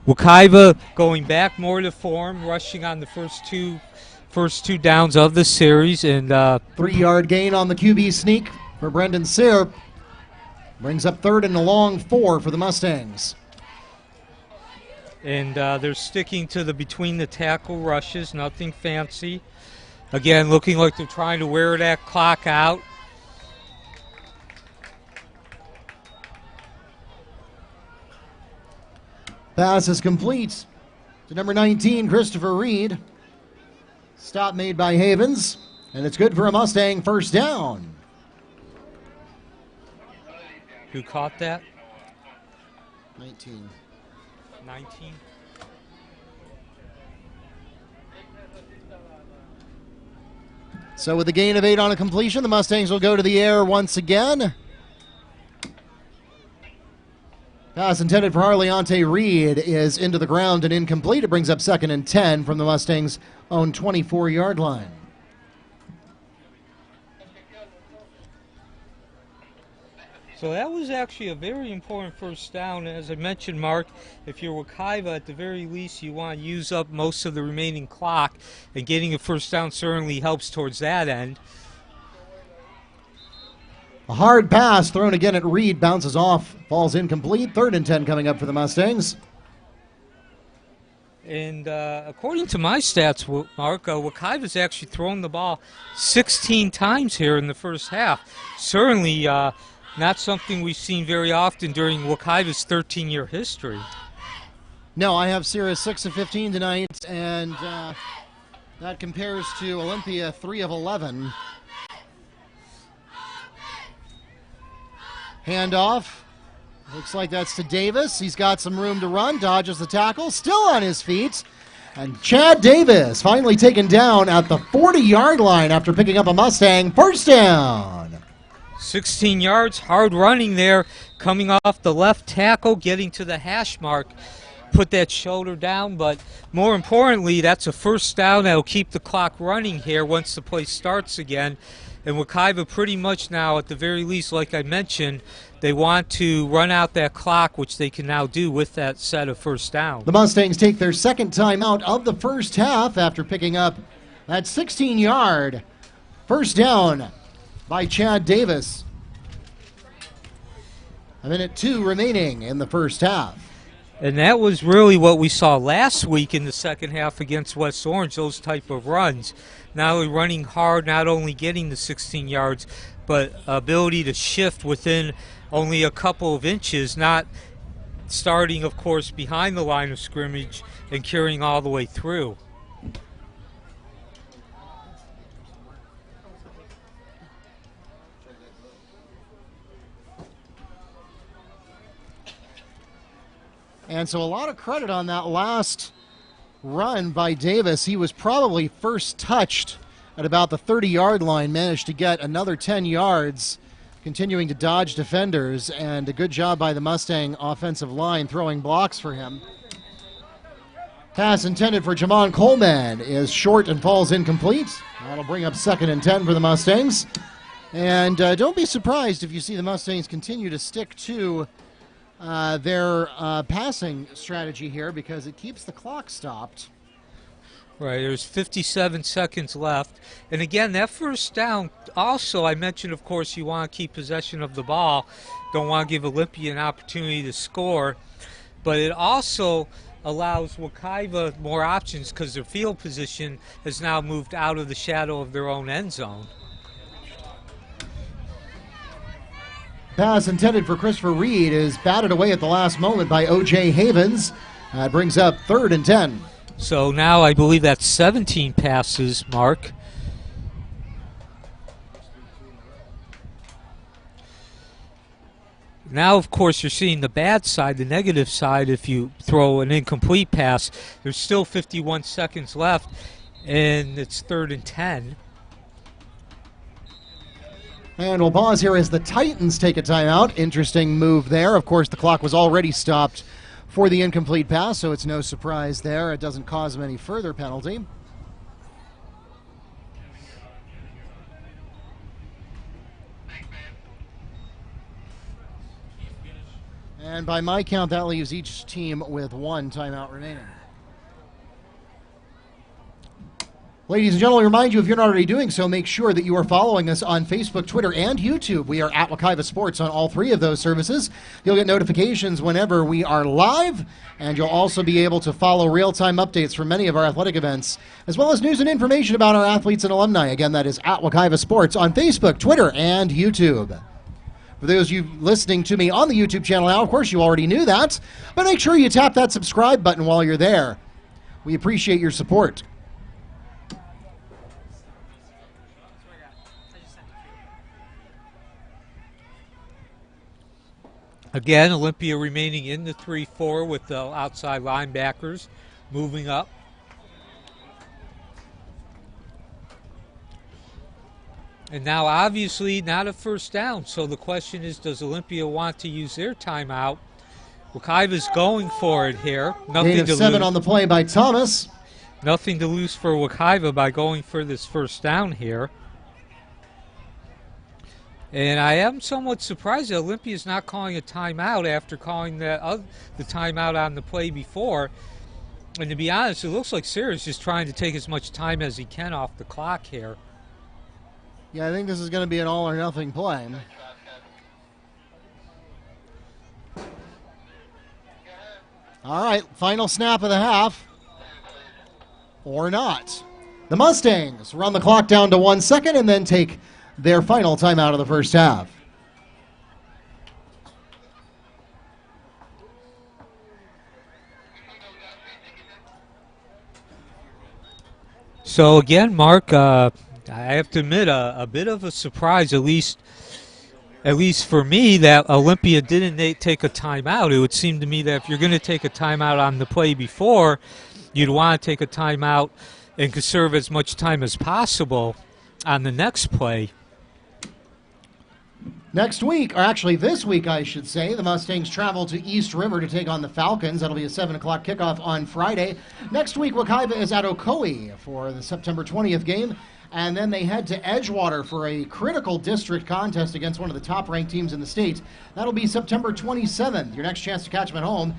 Wekiva going back more to form, rushing on the first two downs of the series, and 3-yard gain on the QB sneak for Brendan Sear. Brings up 3rd and a long 4 for the Mustangs. And they're sticking to the between the tackle rushes, nothing fancy. Again, looking like they're trying to wear that clock out. Pass is complete to number 19, Christopher Reed. Stop made by Havens, and it's good for a Mustang first down. Who caught that? 19. 19. So with a gain of 8 on a completion, the Mustangs will go to the air once again. Pass intended for Harleante Reed is into the ground and incomplete. It brings up 2nd and 10 from the Mustangs' own 24-yard line. So that was actually a very important first down. As I mentioned, Mark, if you're Wekiva, at the very least, you want to use up most of the remaining clock, and getting a first down certainly helps towards that end. A hard pass thrown again at Reed, bounces off, falls incomplete. 3rd and 10 coming up for the Mustangs. And according to my stats, Mark, Wekiva's actually thrown the ball 16 times here in the first half. Certainly not something we've seen very often during Wekiva's 13-year history. No, I have Sierra 6 of 15 tonight, and that compares to Olympia 3 of 11. Handoff. Looks like that's to Davis. He's got some room to run, dodges the tackle, still on his feet. And Chad Davis finally taken down at the 40-yard line after picking up a Mustang. First down. 16 yards, hard running there, coming off the left tackle, getting to the hash mark. Put that shoulder down, but more importantly, that's a first down that'll keep the clock running here once the play starts again. And Wekiva pretty much now, at the very least, like I mentioned, they want to run out that clock, which they can now do with that set of first down. The Mustangs take their second time out of the first half after picking up that 16-yard first down by Chad Davis. 1:02 remaining in the first half. And that was really what we saw last week in the second half against West Orange, those type of runs. Not only running hard, not only getting the 16 yards, but ability to shift within only a couple of inches, not starting, of course, behind the line of scrimmage and carrying all the way through. And so a lot of credit on that last run by Davis. He was probably first touched at about the 30-yard line, managed to get another 10 yards, continuing to dodge defenders, and a good job by the Mustang offensive line throwing blocks for him. Pass intended for Jamon Coleman is short and falls incomplete. That'll bring up 2nd and 10 for the Mustangs. And don't be surprised if you see the Mustangs continue to stick to their passing strategy here, because it keeps the clock stopped. Right, there's 57 seconds left. And again, that first down, also, I mentioned, of course, you want to keep possession of the ball. Don't want to give Olympia an opportunity to score. But it also allows Wekiva more options because their field position has now moved out of the shadow of their own end zone. Pass intended for Christopher Reed is batted away at the last moment by O.J. Havens. That brings up 3rd and 10. So now I believe that's 17 passes, Mark. Now, of course, you're seeing the bad side, the negative side. If you throw an incomplete pass, there's still 51 seconds left, and it's 3rd and 10. And we'll pause here as the Titans take a timeout. Interesting move there. Of course, the clock was already stopped for the incomplete pass, so it's no surprise there. It doesn't cause them any further penalty. And by my count, that leaves each team with 1 timeout remaining. Ladies and gentlemen, I remind you, if you're not already doing so, make sure that you are following us on Facebook, Twitter, and YouTube. We are at Wekiva Sports on all 3 of those services. You'll get notifications whenever we are live, and you'll also be able to follow real-time updates from many of our athletic events, as well as news and information about our athletes and alumni. Again, that is at Wekiva Sports on Facebook, Twitter, and YouTube. For those of you listening to me on the YouTube channel now, of course, you already knew that, but make sure you tap that subscribe button while you're there. We appreciate your support. Again, Olympia remaining in the 3-4 with the outside linebackers moving up. And now, obviously, not a first down. So the question is, does Olympia want to use their timeout? Wekiva's going for it here. Gain of 7 on the play by Thomas. Nothing to lose for Wekiva by going for this first down here. And I am somewhat surprised that Olympia's not calling a timeout after calling the timeout on the play before. And to be honest, it looks like Sarah's just trying to take as much time as he can off the clock here. Yeah, I think this is going to be an all-or-nothing play. All right, final snap of the half. Or not. The Mustangs run the clock down to 1 second and then take their final timeout of the first half. So again, Mark, I have to admit a bit of a surprise, at least for me, that Olympia didn't take a timeout. It would seem to me that if you're going to take a timeout on the play before, you'd want to take a timeout and conserve as much time as possible on the next play. Next week, or actually this week, I should say, the Mustangs travel to East River to take on the Falcons. That'll be a 7 o'clock kickoff on Friday. Next week, Wekiva is at Ocoee for the September 20th game. And then they head to Edgewater for a critical district contest against one of the top-ranked teams in the state. That'll be September 27th. Your next chance to catch them at home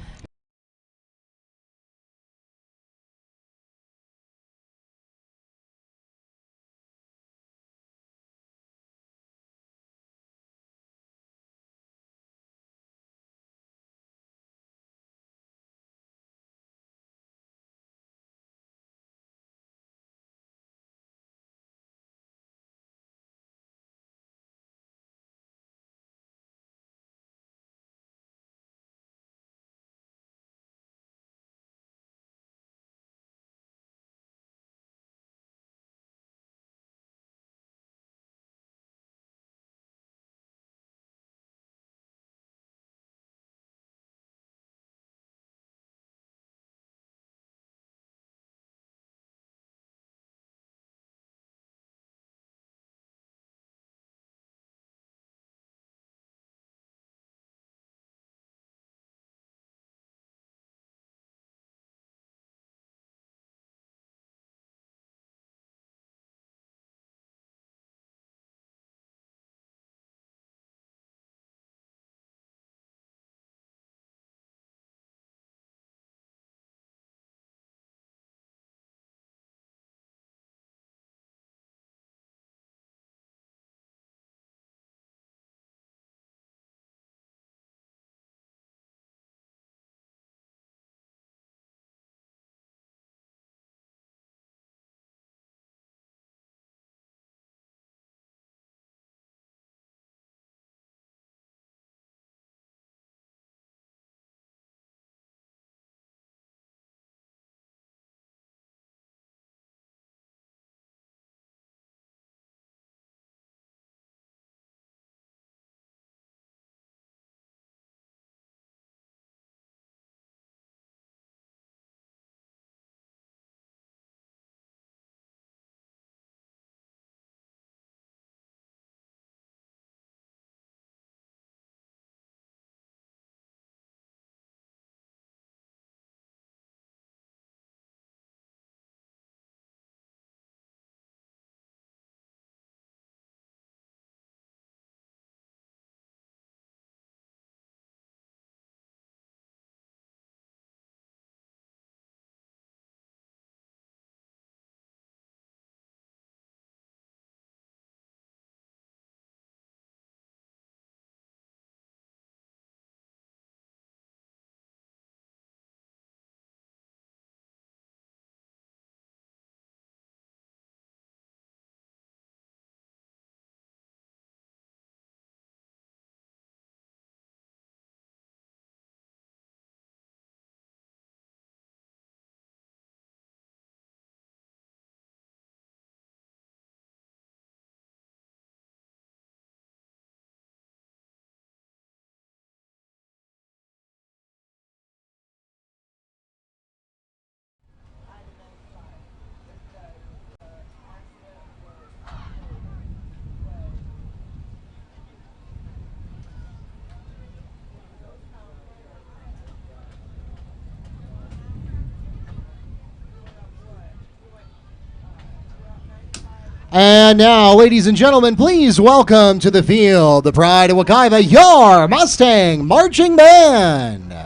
And now, ladies and gentlemen, please welcome to the field the pride of Wekiva, your Mustang Marching Band.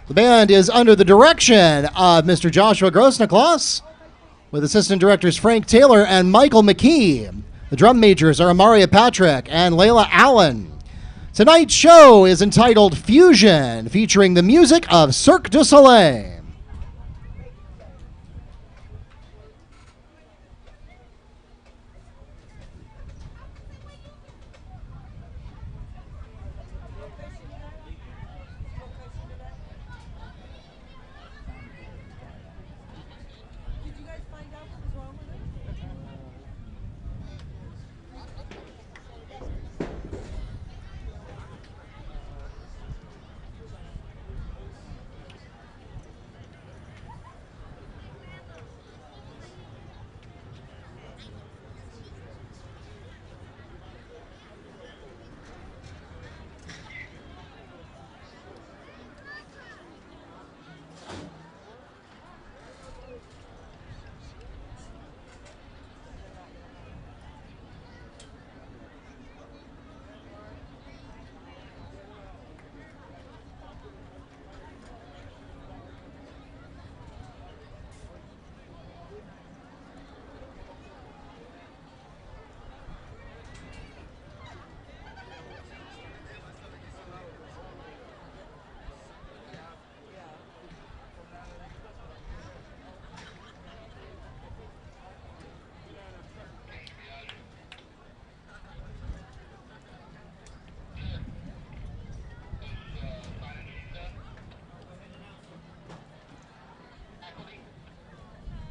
The band is under the direction of Mr. Joshua Grossnaklas, with assistant directors Frank Taylor and Michael McKee. The drum majors are Amaria Patrick and Layla Allen. Tonight's show is entitled Fusion, featuring the music of Cirque du Soleil.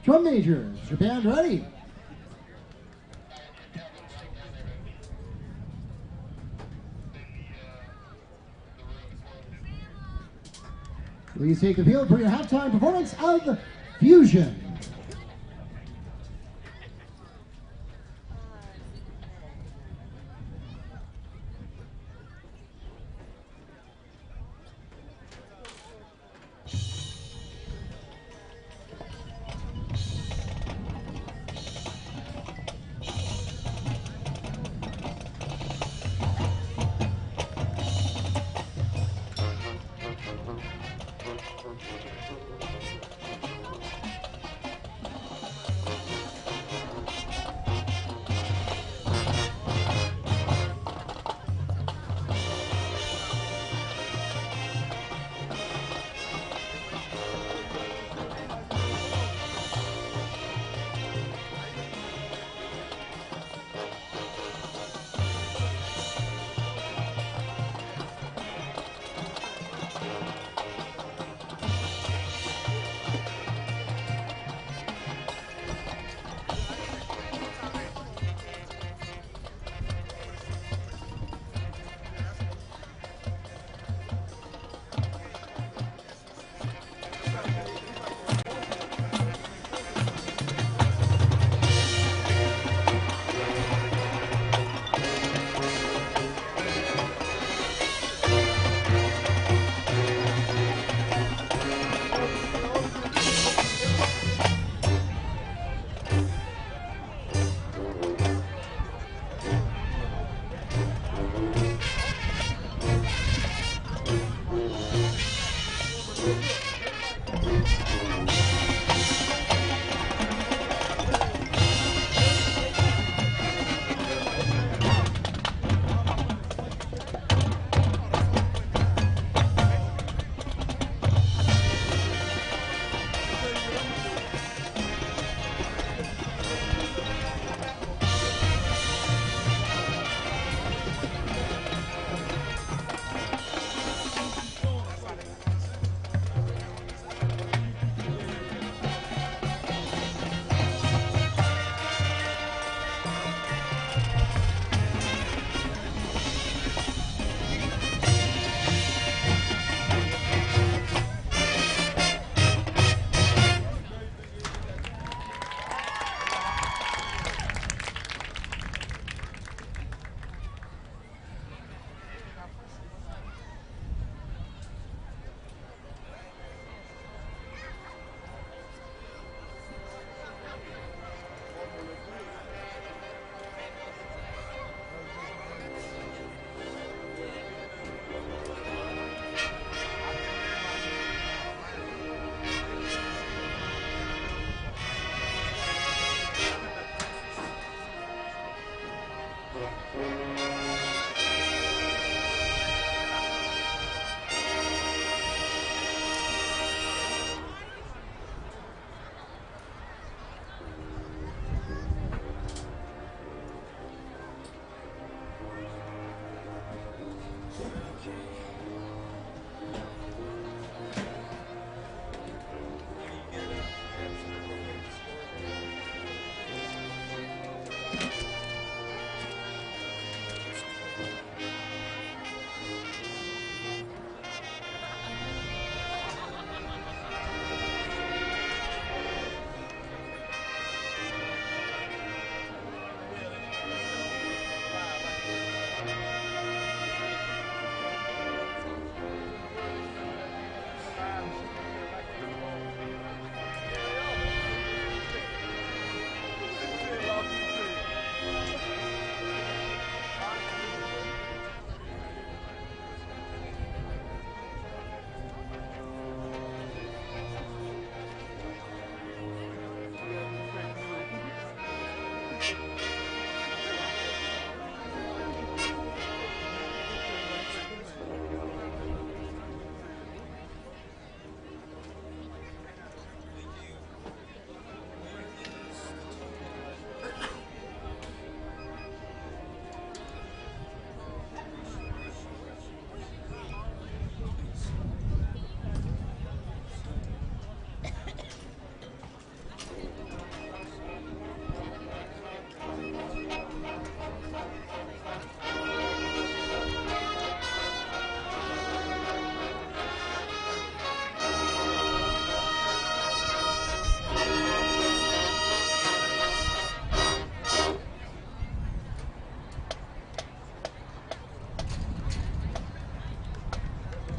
Drum majors, your band ready? Please take the field for your halftime performance of Fusion.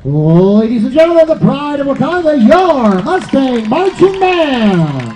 Ladies and gentlemen, the pride of Wekiva, your Mustang marching band.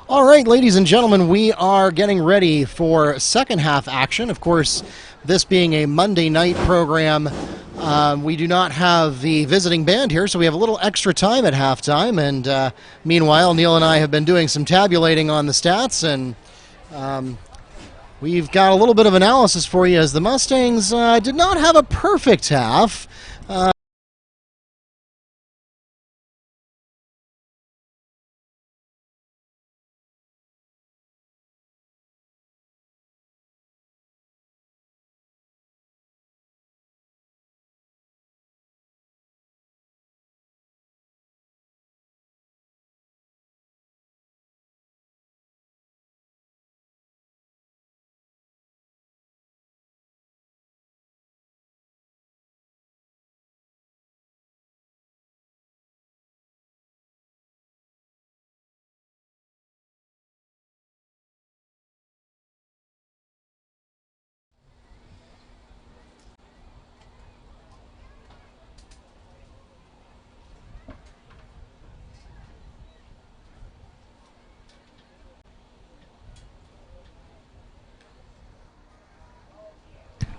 All right, ladies and gentlemen, we are getting ready for second half action. Of course, this being a Monday night program, we do not have the visiting band here, so we have a little extra time at halftime. And meanwhile, Neil and I have been doing some tabulating on the stats, and we've got a little bit of analysis for you as the Mustangs did not have a perfect half.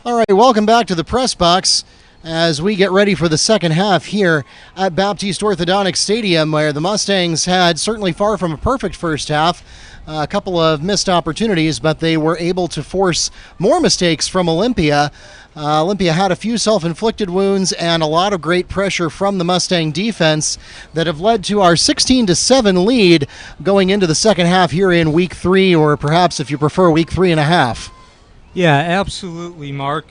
All right, welcome back to the press box as we get ready for the second half here at Baptiste Orthodontic Stadium, where the Mustangs had certainly far from a perfect first half. A couple of missed opportunities, but they were able to force more mistakes from Olympia. Olympia had a few self-inflicted wounds and a lot of great pressure from the Mustang defense that have led to our 16-7 lead going into the second half here in week 3, or perhaps if you prefer, week 3.5. Yeah, absolutely, Mark.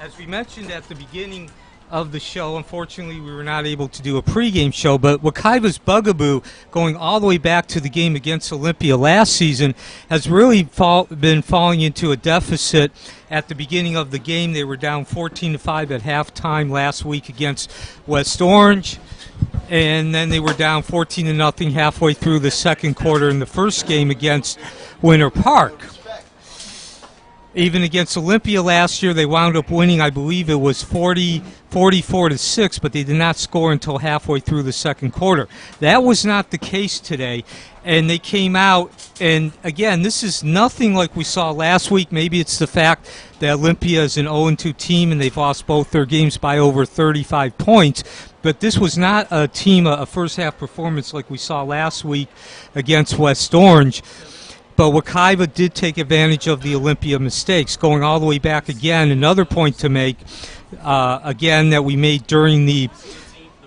As we mentioned at the beginning of the show, unfortunately we were not able to do a pregame show, but Wekiva's bugaboo going all the way back to the game against Olympia last season has really been falling into a deficit. At the beginning of the game, they were down 14-5 at halftime last week against West Orange, and then they were down 14-0 halfway through the second quarter in the first game against Winter Park. Even against Olympia last year, they wound up winning, I believe it was 44-6, but they did not score until halfway through the second quarter. That was not the case today, and they came out, and again, this is nothing like we saw last week. Maybe it's the fact that Olympia is an 0-2 team, and they've lost both their games by over 35 points, but this was not a team, a first-half performance like we saw last week against West Orange. But Wekiva did take advantage of the Olympia mistakes. Going all the way back again, another point to make, again, that we made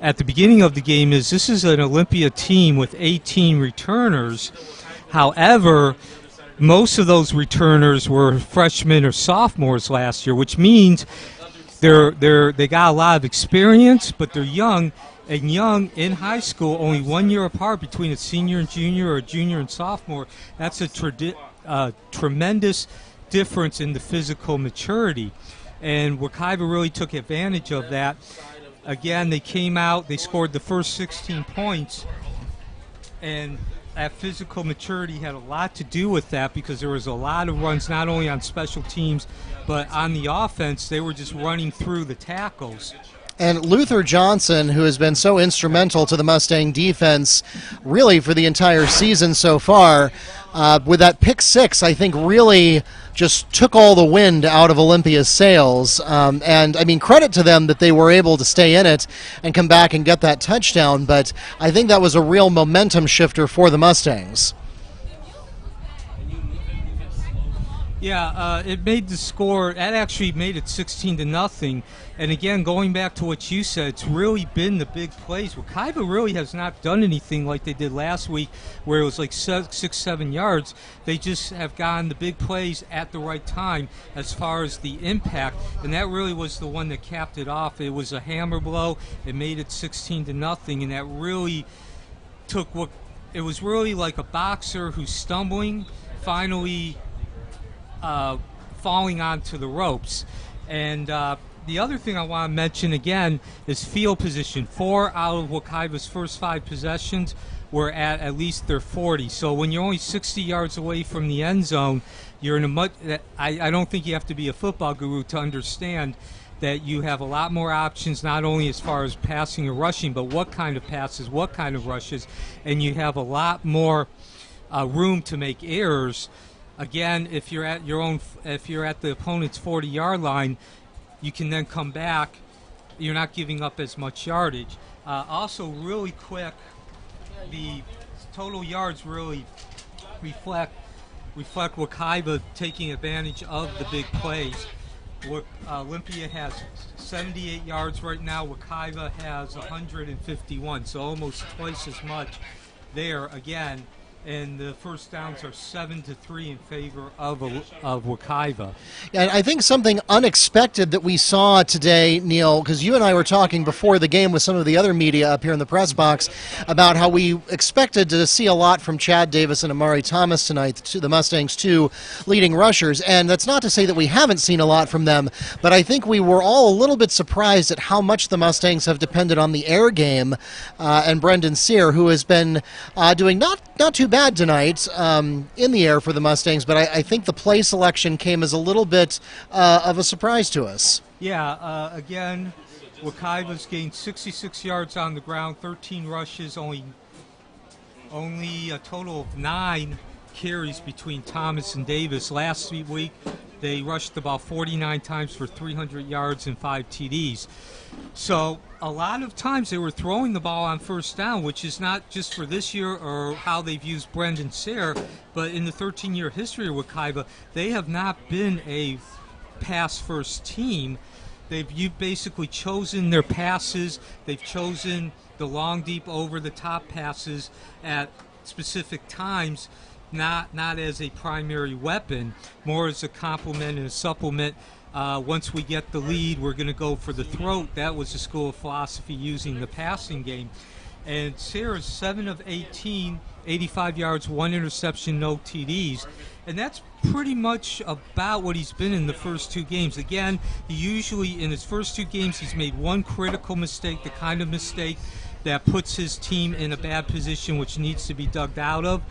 at the beginning of the game is this is an Olympia team with 18 returners. However, most of those returners were freshmen or sophomores last year, which means they got a lot of experience, but they're young. And young in high school, only 1 year apart between a senior and junior or a junior and sophomore. That's a tremendous difference in the physical maturity. And Wekiva really took advantage of that. Again, they came out, they scored the first 16 points, and that physical maturity had a lot to do with that because there was a lot of runs, not only on special teams, but on the offense. They were just running through the tackles. And Luther Johnson, who has been so instrumental to the Mustang defense really for the entire season so far, with that pick 6, I think really just took all the wind out of Olympia's sails. And, I mean, credit to them that they were able to stay in it and come back and get that touchdown. But I think that was a real momentum shifter for the Mustangs. Yeah, it made the score. That actually made it 16-0. And again, going back to what you said, it's really been the big plays. Wekiva really has not done anything like they did last week, where it was like 6-7 yards. They just have gotten the big plays at the right time as far as the impact, and that really was the one that capped it off. It was a hammer blow. It made it 16-0, and that really took what it was really like a boxer who's stumbling, finally falling onto the ropes. And the other thing I want to mention again is field position. 4 out of Wekiva's first 5 possessions were at least their 40. So when you're only 60 yards away from the end zone, you're in a much. I don't think you have to be a football guru to understand that you have a lot more options, not only as far as passing or rushing, but what kind of passes, what kind of rushes, and you have a lot more room to make errors. Again, if you're at the opponent's 40-yard line, you can then come back. You're not giving up as much yardage. Also, really quick, the total yards really reflect Wekiva taking advantage of the big plays. Olympia has 78 yards right now. Wekiva has 151, so almost twice as much there again. And the first downs are 7-3 in favor of Wekiva. And I think something unexpected that we saw today, Neil, because you and I were talking before the game with some of the other media up here in the press box about how we expected to see a lot from Chad Davis and Amari Thomas tonight, the Mustangs' 2 leading rushers. And that's not to say that we haven't seen a lot from them, but I think we were all a little bit surprised at how much the Mustangs have depended on the air game and Brendan Sear, who has been doing not too bad tonight in the air for the Mustangs, but I think the play selection came as a little bit of a surprise to us. Yeah, again, Wekiva's gained 66 yards on the ground, 13 rushes, only a total of 9 carries between Thomas and Davis. Last week, They rushed the ball 49 times for 300 yards and 5 TDs. So a lot of times they were throwing the ball on first down, which is not just for this year or how they've used Brendan Sayre, but in the 13-year history of Wekiva, they have not been a pass-first team. You've basically chosen their passes. They've chosen the long, deep, over-the-top passes at specific times, not as a primary weapon, more as a complement and a supplement. Once we get the lead, we're going to go for the throat. That was the school of philosophy using the passing game. And Sarah's 7 of 18, 85 yards, 1 interception, no TDs. And that's pretty much about what he's been in the first 2 games. Again, he usually, in his first 2 games, he's made one critical mistake, the kind of mistake that puts his team in a bad position, which needs to be dug out of.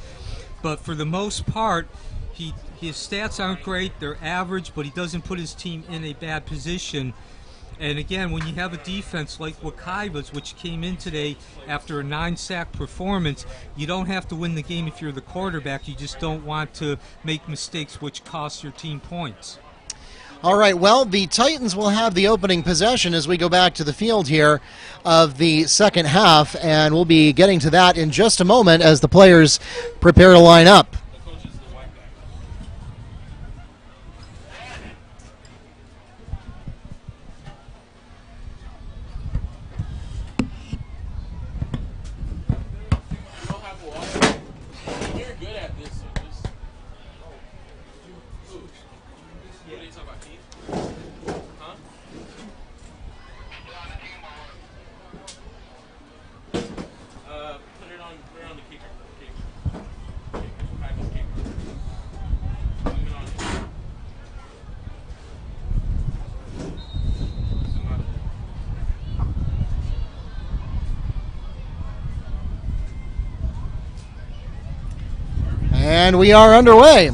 But for the most part, his stats aren't great. They're average, but he doesn't put his team in a bad position. And again, when you have a defense like Wekiva's, which came in today after a 9-sack performance, you don't have to win the game if you're the quarterback. You just don't want to make mistakes which cost your team points. All right, well, the Titans will have the opening possession as we go back to the field here of the second half, and we'll be getting to that in just a moment as the players prepare to line up. And we are underway.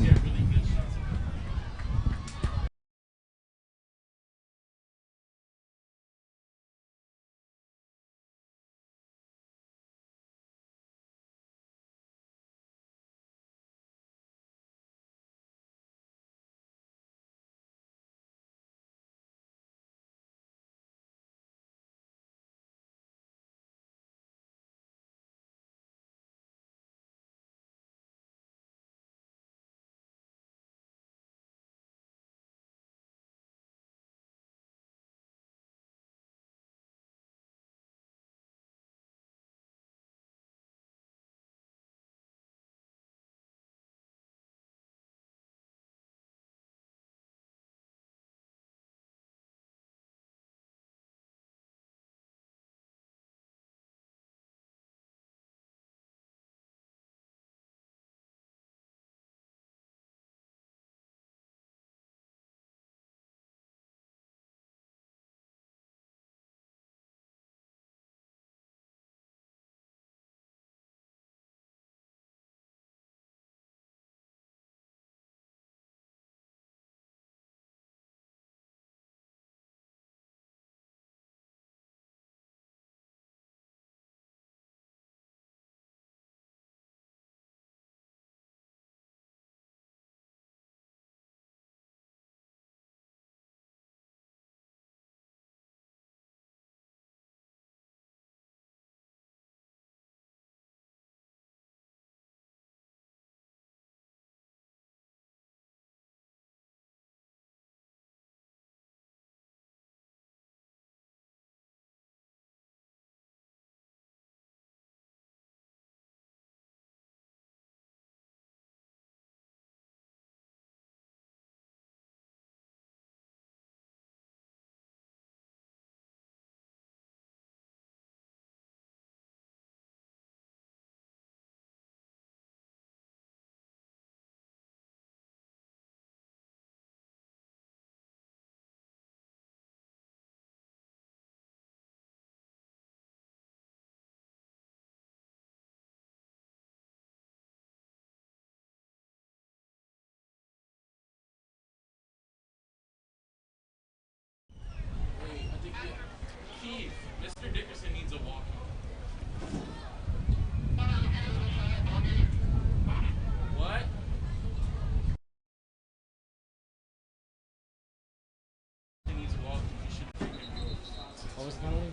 was the penalty?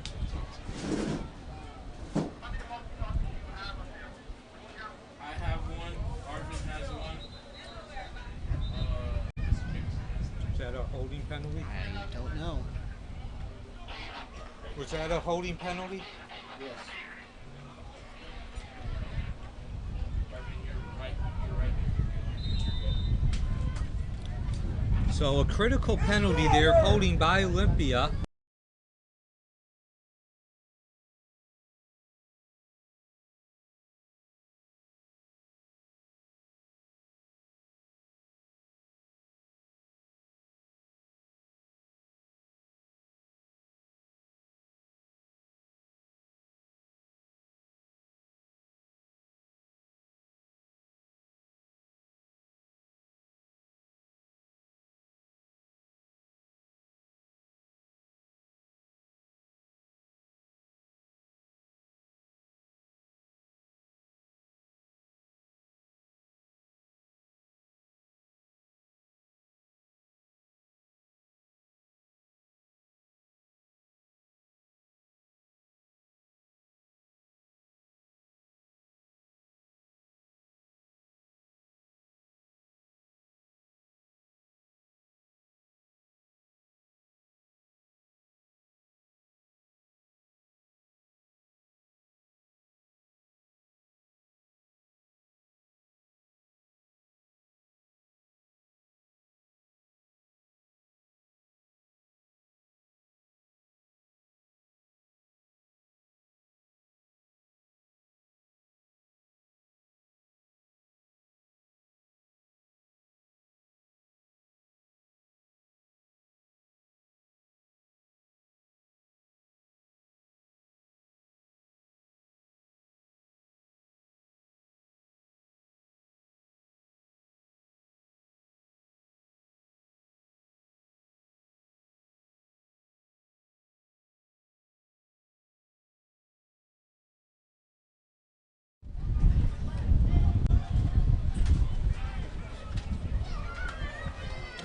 I have one. Arvin has one. Is that a holding penalty? I don't know. Was that a holding penalty? Yes. You're right. So a critical penalty there, holding by Olympia.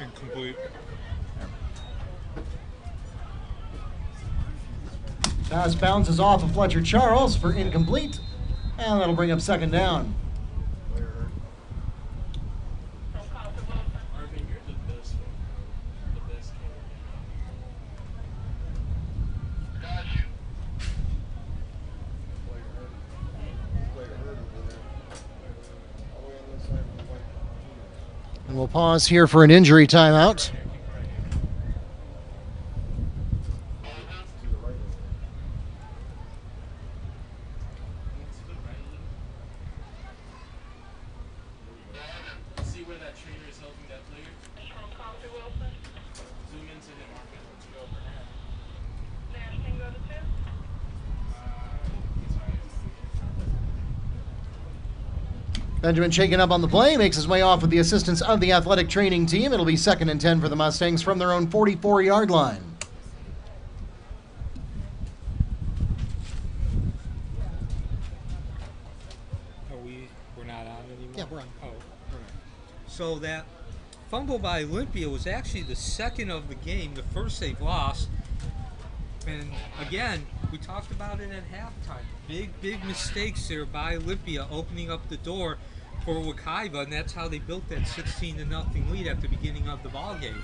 Incomplete. Pass bounces off of Fletcher Charles for incomplete, and that'll bring up second down. Arvin, you're the best one. The best kid. Got you. And we'll pause here for an injury timeout. See where that trainer is helping that player? Zoom into him, Arvin. Benjamin shaken up on the play, makes his way off with the assistance of the athletic training team. It'll be 2nd and 10 for the Mustangs from their own 44-yard line. We're not on anymore? Yeah, we're on. Oh, all right. So that fumble by Olympia was actually the second of the game, the first they've lost. And again, we talked about it at halftime. Big mistakes there by Olympia, opening up the door for Wekiva, and that's how they built that 16-0 lead at the beginning of the ball game.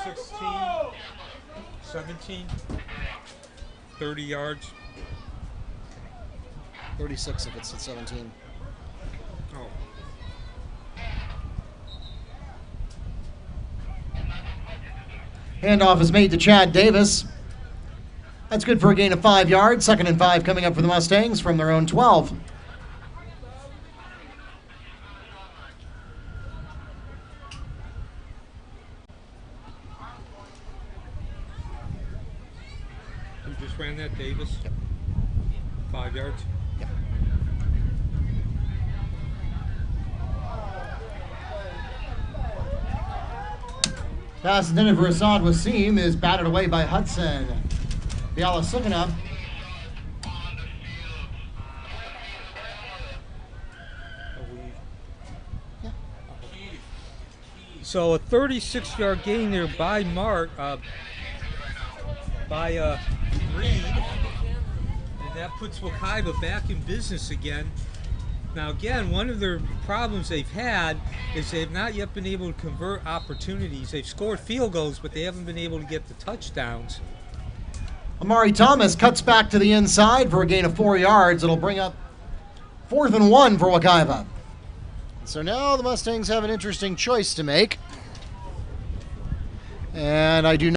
16, 17, 30 yards. 36 if it's at 17. Oh. Handoff is made to Chad Davis. That's good for a gain of 5 yards. 2nd and 5 coming up for the Mustangs from their own 12. Who just ran that, Davis? Yep. 5 yards. Yep. Pass intended for Assad Wasim is batted away by Hudson. Biala Sukana. So a 36-yard gain there by Reed, and that puts Wekiva back in business again. Now again, one of their problems they've had is they've not yet been able to convert opportunities. They've scored field goals, but they haven't been able to get the touchdowns. Amari Thomas cuts back to the inside for a gain of 4 yards. It'll bring up 4th and 1 for Wekiva. So now the Mustangs have an interesting choice to make. And I do not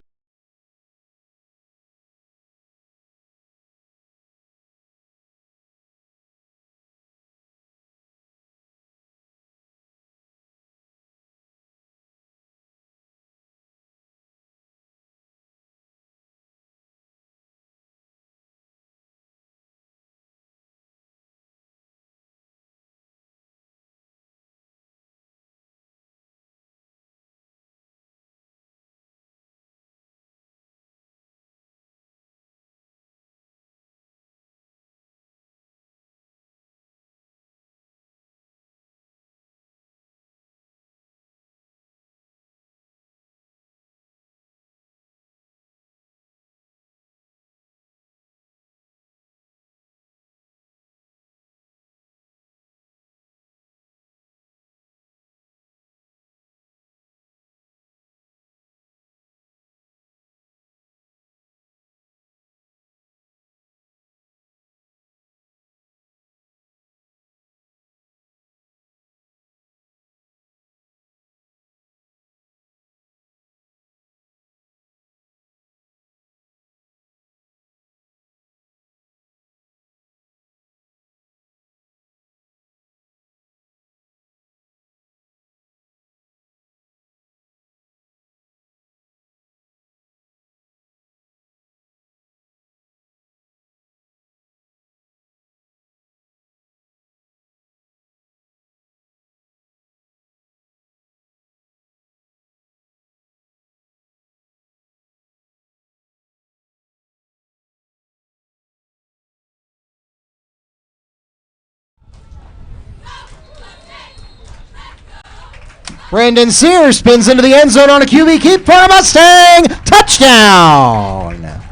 Brandon Sears spins into the end zone on a QB keep for a Mustang. Touchdown!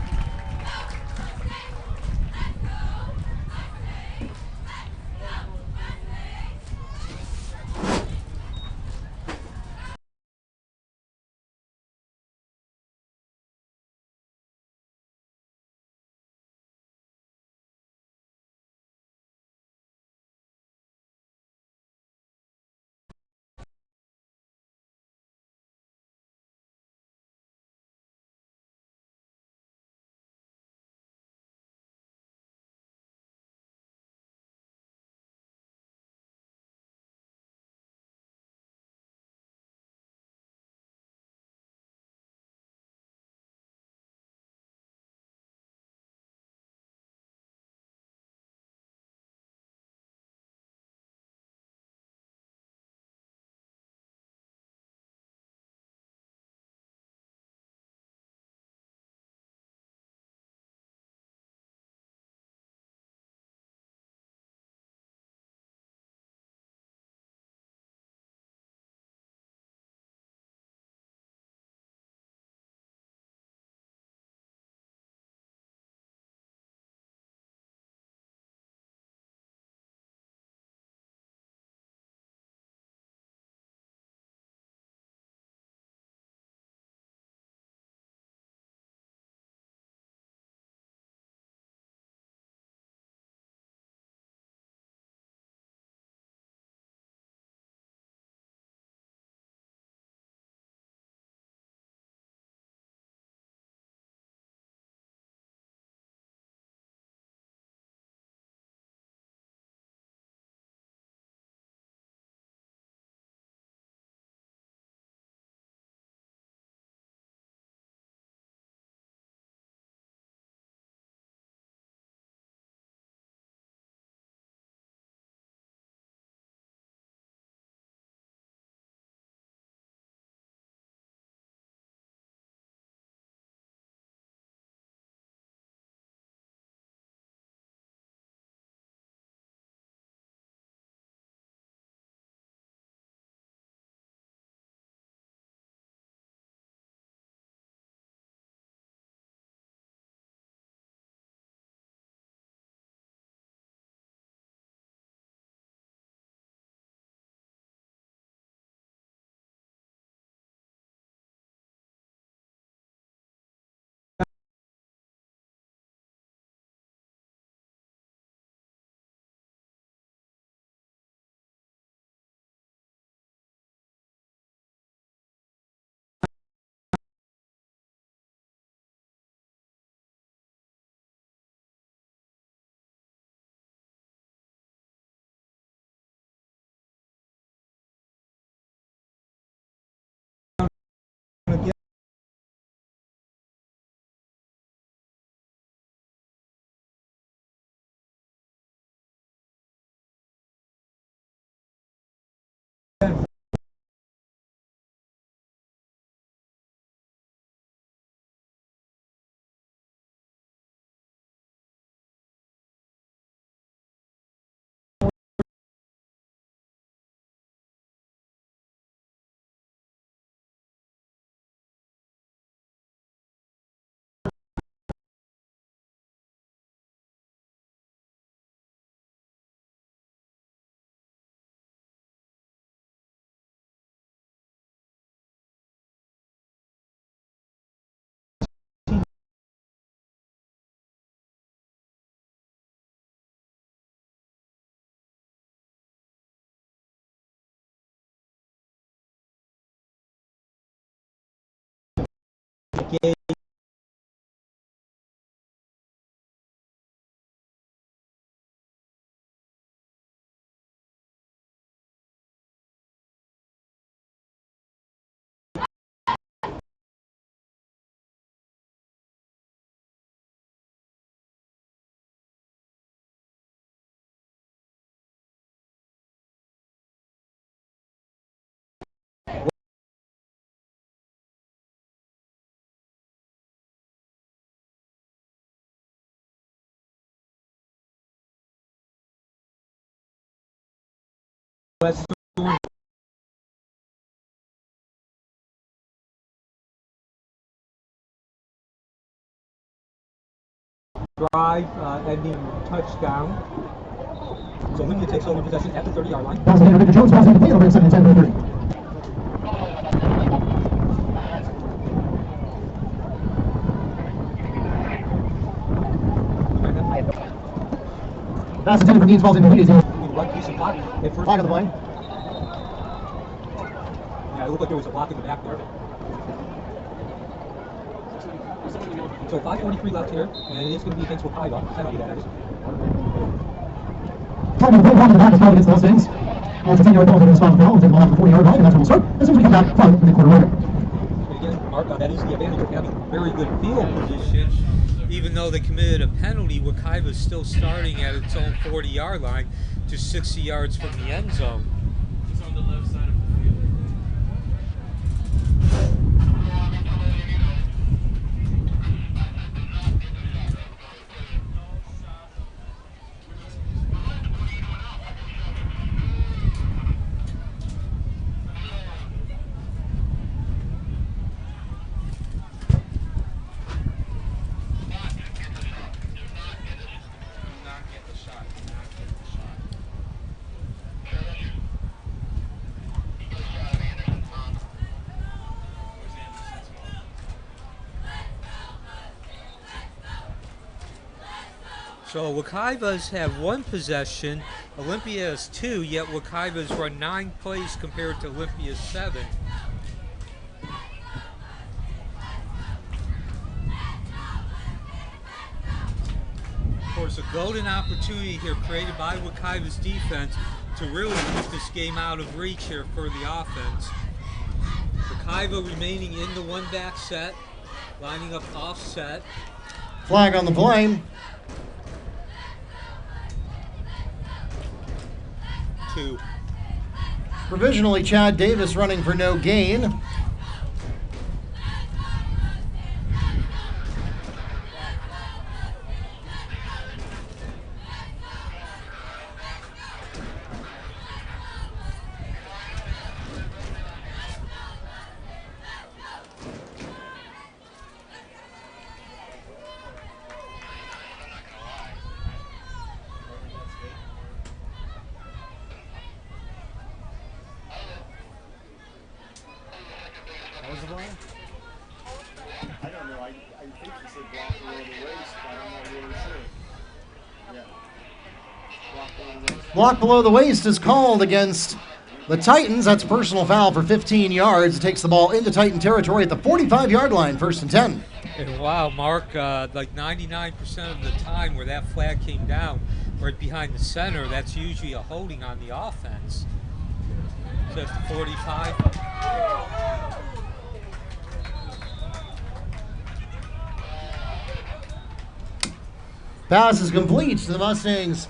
West drive ending touchdown. So Olympia takes over possession at the 30-yard line. Pass to Victor Jones, pass incomplete, over 7 10 30. Pass intended for Dean's, falls incomplete. Right piece of block at first. Flag on the play. Yeah, it looked like there was a block in the back there. So 5:43 left here, and it is going to be against Wekiva. Penalty that is. Target the play, block in the back, is fouled against the Mustangs. It's a 10-yard penalty, response foul, take the ball off the 40-yard line, and that's where we'll start. As soon as we come back, from the quarter order. And again, Mark, that is the advantage of having very good field position. Even though they committed a penalty, Wekiva is still starting at its own 40-yard line, just 60 yards from the end zone. It's on the left side of the field. So Wekiva's have 1 possession, Olympia has 2, yet Wekiva's run 9 plays compared to Olympia's 7. Of course, a golden opportunity here created by Wekiva's defense to really keep this game out of reach here for the offense. Wekiva remaining in the 1-back set, lining up offset. Flag on the play. 2. Provisionally, Chad Davis running for no gain. I don't know. I think he said block below the waist, but I'm not really sure. Yeah. Block below the waist. Block below the waist is called against the Titans. That's a personal foul for 15 yards. It takes the ball into Titan territory at the 45-yard line, 1st and 10. And wow, Mark, like 99% of the time where that flag came down right behind the center, that's usually a holding on the offense. So that's the 45. Pass is complete to the Mustangs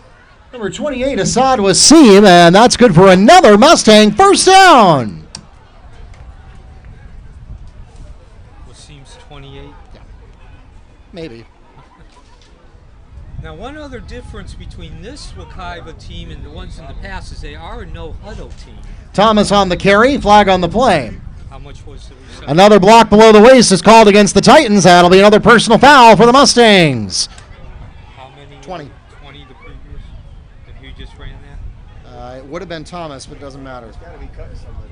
Number 28, Assad Wasim, and that's good for another Mustang first down. Wasim's 28. Yeah, maybe. Now, one other difference between this Wekiva team and the ones in the past is they are a no-huddle team. Thomas on the carry, flag on the play. How much was the reception? Another block below the waist is called against the Titans. That'll be another personal foul for the Mustangs. How many? 20. 20 the previous. And who just ran that? It would have been Thomas, but it doesn't matter. He's got to be cutting somebody.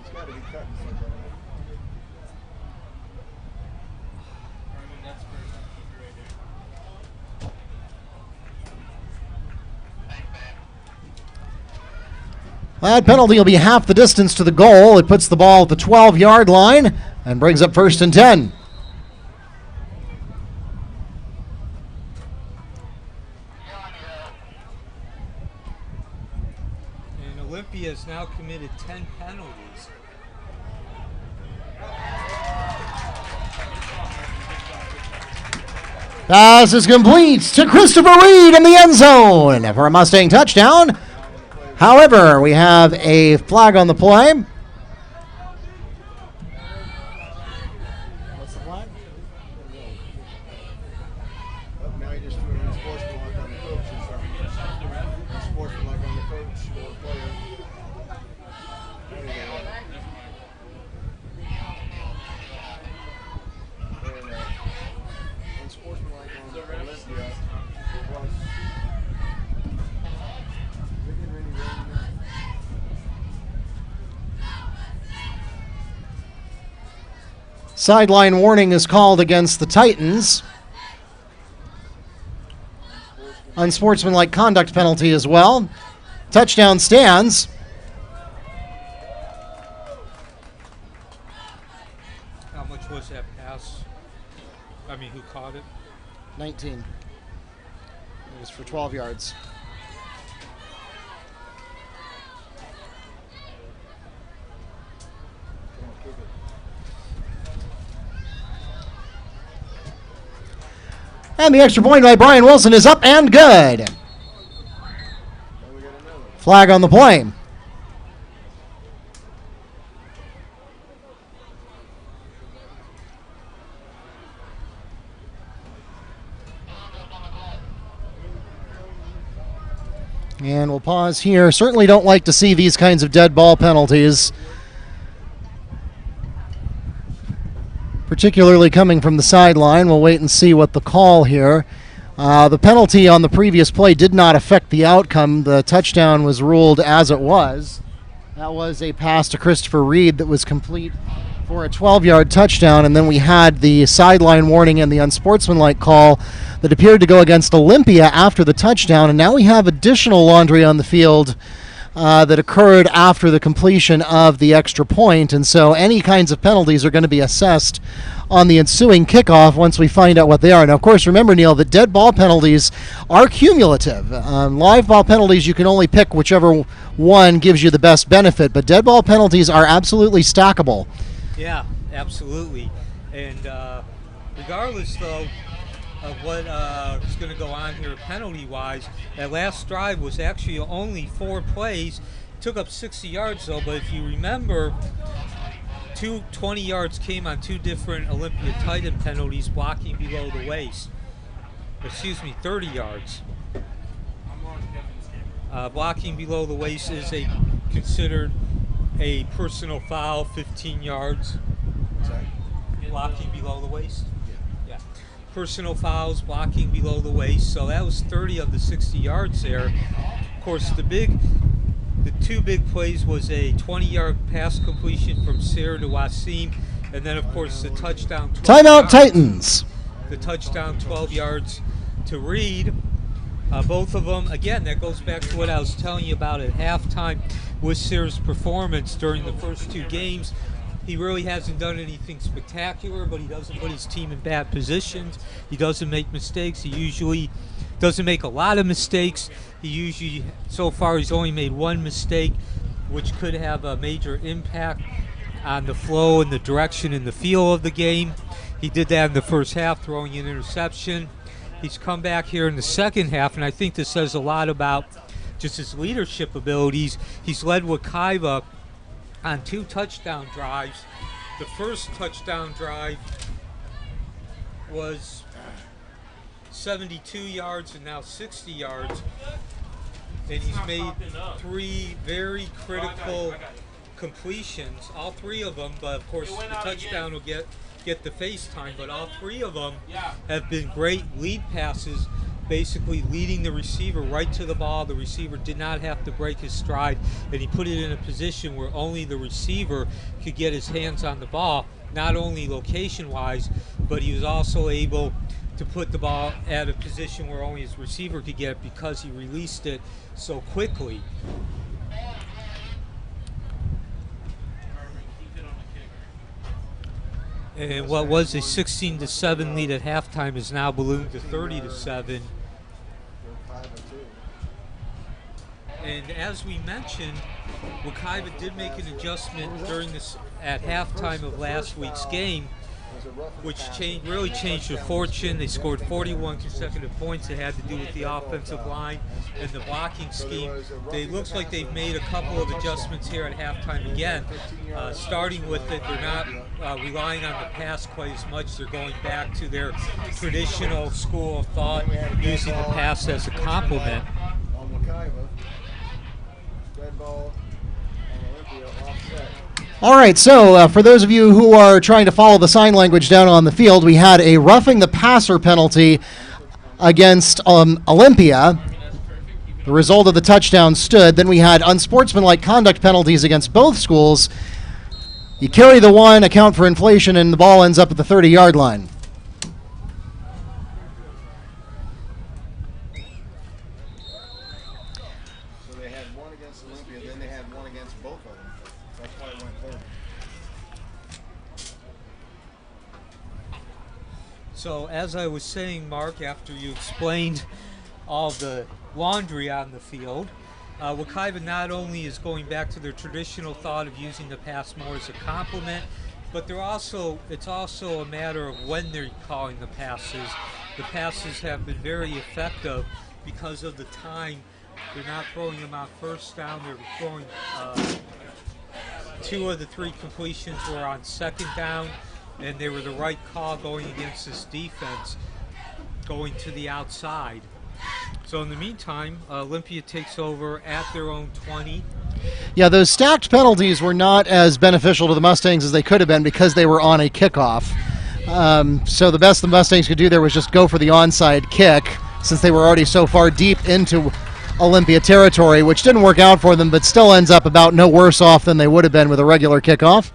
He's got to be cutting somebody. Arvin, that's for right there. That penalty will be half the distance to the goal. It puts the ball at the 12-yard line and brings up 1st and 10. And Olympia has now committed 10 penalties. Pass is complete to Christopher Reed in the end zone for a Mustang touchdown. However, we have a flag on the play. What's the flag? Now he just threw an unsportsmanlike on the coach or something. Unsportsmanlike on the coach or player. Unsportsmanlike on Olympia. It was. We didn't really run that. Sideline warning is called against the Titans. Unsportsmanlike conduct penalty as well. Touchdown stands. How much was that pass? I mean, who caught it? 19. It was for 12 yards. And the extra point by Brian Wilson is up and good. Flag on the play. And we'll pause here. Certainly don't like to see these kinds of dead ball penalties, particularly coming from the sideline. We'll wait and see what the call here. The penalty on the previous play did not affect the outcome. The touchdown was ruled as it was. That was a pass to Christopher Reed that was complete for a 12-yard touchdown, and then we had the sideline warning and the unsportsmanlike call that appeared to go against Olympia after the touchdown, and now we have additional laundry on the field that occurred after the completion of the extra point, and so any kinds of penalties are going to be assessed on the ensuing kickoff once we find out what they are. Now, of course, remember, Neil, that dead ball penalties are cumulative. Live ball penalties, you can only pick whichever one gives you the best benefit, but dead ball penalties are absolutely stackable. Yeah, absolutely. And regardless, though, of what is going to go on here penalty-wise, that last drive was actually only 4 plays. Took up 60 yards, though, but if you remember, 20 yards came on 2 different Olympia Titan penalties, blocking below the waist. Excuse me, 30 yards. I'm on Kevin's camera. Blocking below the waist is considered a personal foul, 15 yards. Blocking below the waist? Yeah. Personal fouls, blocking below the waist. So that was 30 of the 60 yards there. Of course, the 2 big plays was a 20-yard pass completion from Sarah to Wasim, and then, of course, the touchdown. Timeout Titans. The touchdown 12 yards to Reed. Both of them, again, that goes back to what I was telling you about at halftime with Sarah's performance during the first 2 games. He really hasn't done anything spectacular, but he doesn't put his team in bad positions. He doesn't make mistakes. He usually doesn't make a lot of mistakes. So far, he's only made 1 mistake, which could have a major impact on the flow and the direction and the feel of the game. He did that in the first half, throwing an interception. He's come back here in the second half, and I think this says a lot about just his leadership abilities. He's led Wekiva on 2 touchdown drives. The first touchdown drive was 72 yards and now 60 yards. And he's made 3 very critical completions, all 3 of them, but of course the touchdown will get the face time, but all 3 of them have been great lead passes, basically leading the receiver right to the ball. The receiver did not have to break his stride, and he put it in a position where only the receiver could get his hands on the ball, not only location-wise, but he was also able to put the ball at a position where only his receiver could get it because he released it so quickly. And what was a 16-7 lead at halftime is now ballooned to 30-7. And as we mentioned, Wekiva did make an adjustment during this at halftime of last week's game, which really changed their fortune. They scored 41 consecutive points. It had to do with the offensive line and the blocking scheme. It looks like they've made a couple of adjustments here at halftime again. Starting with it, they're not relying on the pass quite as much. They're going back to their traditional school of thought, using the pass as a complement. On Wekiva, red ball on Olympia, offset. All right, so for those of you who are trying to follow the sign language down on the field, we had a roughing the passer penalty against Olympia. The result of the touchdown stood. Then we had unsportsmanlike conduct penalties against both schools. You carry the one, account for inflation, and the ball ends up at the 30-yard line. So they had one against Olympia, then they had one against both of them. That's why it went 30. So as I was saying, Mark, after you explained all the laundry on the field, Wekiva not only is going back to their traditional thought of using the pass more as a complement, but it's also a matter of when they're calling the passes. The passes have been very effective because of the time. They're not throwing them out first down. They're throwing 2 of the 3 completions were on second down, and they were the right call going against this defense, going to the outside. So in the meantime, Olympia takes over at their own 20. Yeah, those stacked penalties were not as beneficial to the Mustangs as they could have been because they were on a kickoff. So the best the Mustangs could do there was just go for the onside kick, since they were already so far deep into Olympia territory, which didn't work out for them, but still ends up about no worse off than they would have been with a regular kickoff.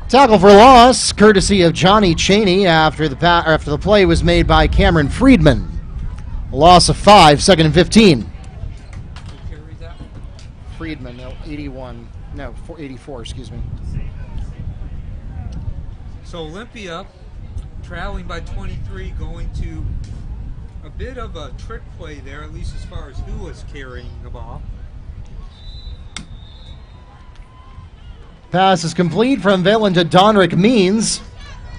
Tackle for loss, courtesy of Johnny Cheney after the play was made by Cameron Friedman. A loss of 5, 2nd and 15. Friedman, 84, excuse me. So Olympia, traveling by 23, going to a bit of a trick play there, at least as far as who was carrying the ball. Pass is complete from Valen to Donrick Means.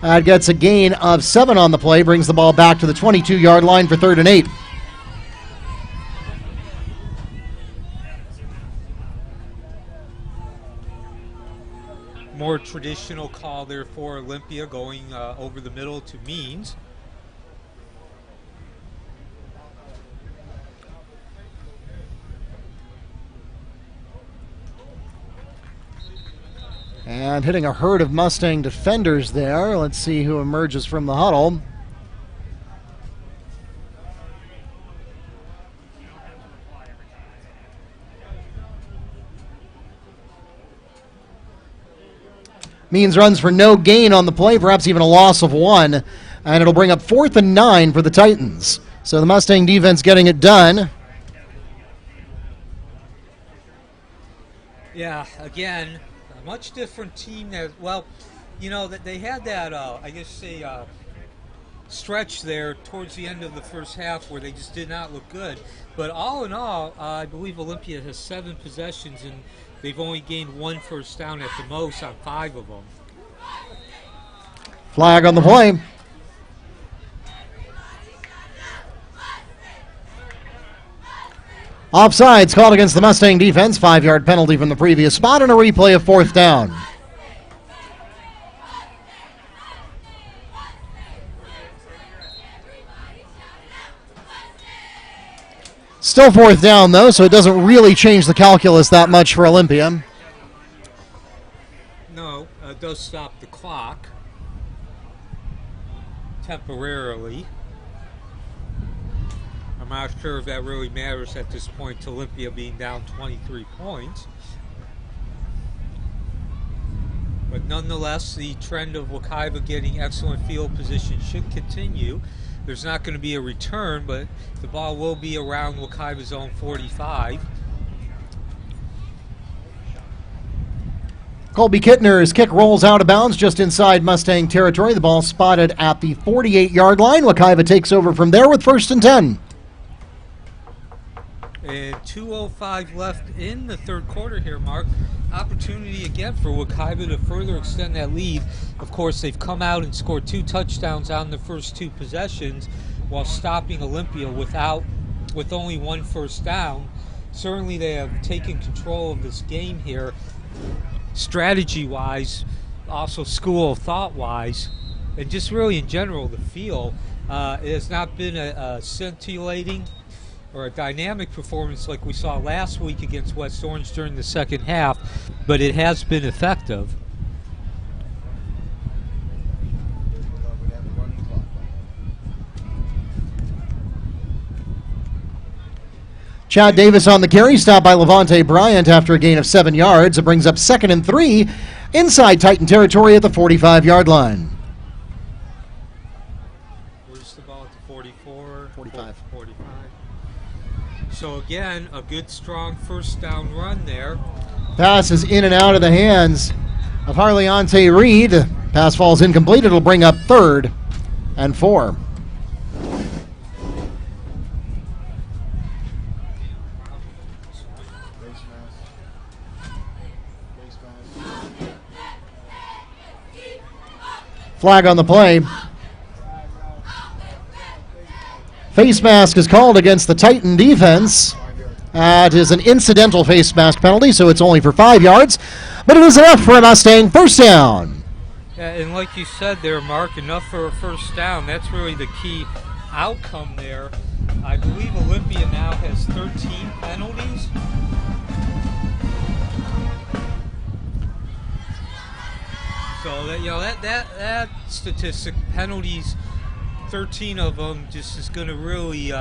That gets a gain of 7 on the play, brings the ball back to the 22-yard line for 3rd and 8. More traditional call there for Olympia, going over the middle to Means. And hitting a herd of Mustang defenders there. Let's see who emerges from the huddle. Means runs for no gain on the play, perhaps even a loss of 1. And it'll bring up 4th and 9 for the Titans. So the Mustang defense getting it done. Yeah, again, a much different team. That, well, you know, that they had that, stretch there towards the end of the first half where they just did not look good. But all in all, I believe Olympia has 7 possessions, and they've only gained 1 first down at the most on 5 of them. Flag on the play. Offsides called against the Mustang defense. 5-yard penalty from the previous spot and a replay of 4th down. Still 4th down, though, so it doesn't really change the calculus that much for Olympia. No, it does stop the clock temporarily. I'm not sure if that really matters at this point to Olympia being down 23 points. But nonetheless, the trend of Wekiva getting excellent field position should continue. There's not going to be a return, but the ball will be around Wekiva's own 45. Colby Kittner's kick rolls out of bounds just inside Mustang territory. The ball spotted at the 48-yard line. Wekiva takes over from there with 1st and 10. And 2:05 left in the 3rd quarter here, Mark. Opportunity again for Wekiva to further extend that lead. Of course, they've come out and scored 2 touchdowns on the first 2 possessions while stopping Olympia with only 1 first down. Certainly they have taken control of this game here, strategy-wise, also school of thought-wise, and just really in general, the feel. It has not been a scintillating or a dynamic performance like we saw last week against West Orange during the second half, but it has been effective. Chad Davis on the carry, stopped by Levante Bryant after a gain of 7 yards. It brings up 2nd and 3 inside Titan territory at the 45-yard line. Where's the ball at the 44? 45. 45. So again, a good strong first down run there. Pass is in and out of the hands of Harleante Reed. Pass falls incomplete. It'll bring up 3rd and 4. Flag on the play. Face mask is called against the Titan defense. It is an incidental face mask penalty, so it's only for 5 yards, but it is enough for a Mustang first down. Yeah, and like you said there, Mark, enough for a first down. That's really the key outcome there. I believe Olympia now has 13 penalties. So that statistic, penalties, 13 of them, just is going to really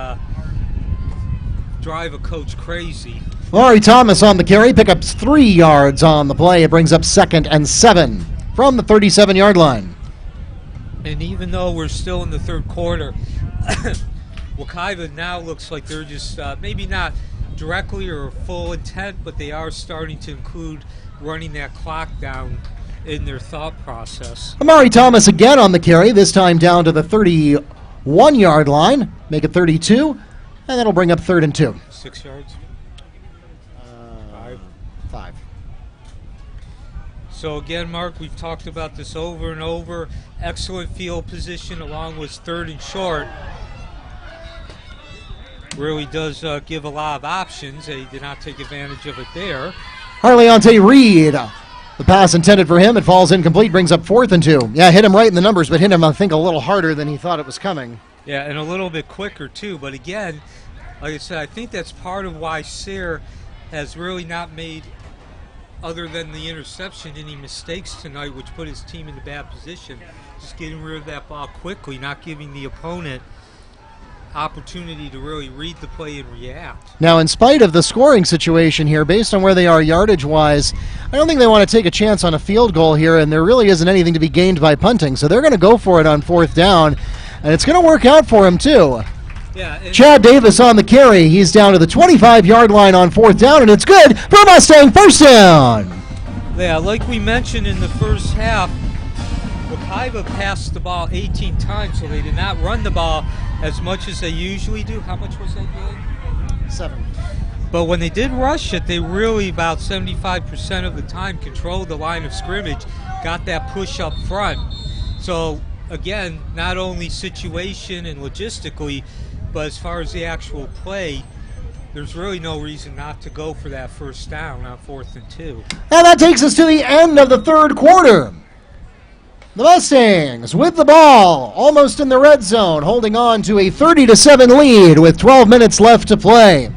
drive a coach crazy. Laurie Thomas on the carry, pickups 3 yards on the play. It brings up 2nd and 7 from the 37-yard line. And even though we're still in the 3rd quarter, Wekiva now looks like they're just maybe not directly or full intent, but they are starting to include running that clock down in their thought process. Amari Thomas again on the carry, this time down to the 31-yard line. Make it 32, and that'll bring up 3rd and 2. 6 yards? 5. So again, Mark, we've talked about this over and over. Excellent field position along with 3rd and short. Really does give a lot of options. They did not take advantage of it there. Harleante Reed. The pass intended for him, it falls incomplete, brings up 4th and 2. Yeah, hit him right in the numbers, but hit him, I think, a little harder than he thought it was coming. Yeah, and a little bit quicker, too. But again, like I said, I think that's part of why Sayre has really not made, other than the interception, any mistakes tonight, which put his team in a bad position. Just getting rid of that ball quickly, not giving the opponent opportunity to really read the play and react. Now, in spite of the scoring situation here, based on where they are yardage-wise, I don't think they want to take a chance on a field goal here, and there really isn't anything to be gained by punting. So they're going to go for it on 4th down, and it's going to work out for him, too. Yeah, Chad Davis on the carry. He's down to the 25-yard line on 4th down, and it's good for Mustang first down. Yeah, like we mentioned in the first half, Wekiva passed the ball 18 times, so they did not run the ball as much as they usually do. How much was that game? 7. But when they did rush it, they really about 75% of the time controlled the line of scrimmage, got that push up front. So again, not only situation and logistically, but as far as the actual play, there's really no reason not to go for that first down on 4th and 2. And that takes us to the end of the third quarter. The Mustangs with the ball, almost in the red zone, holding on to a 30-7 lead with 12 minutes left to play.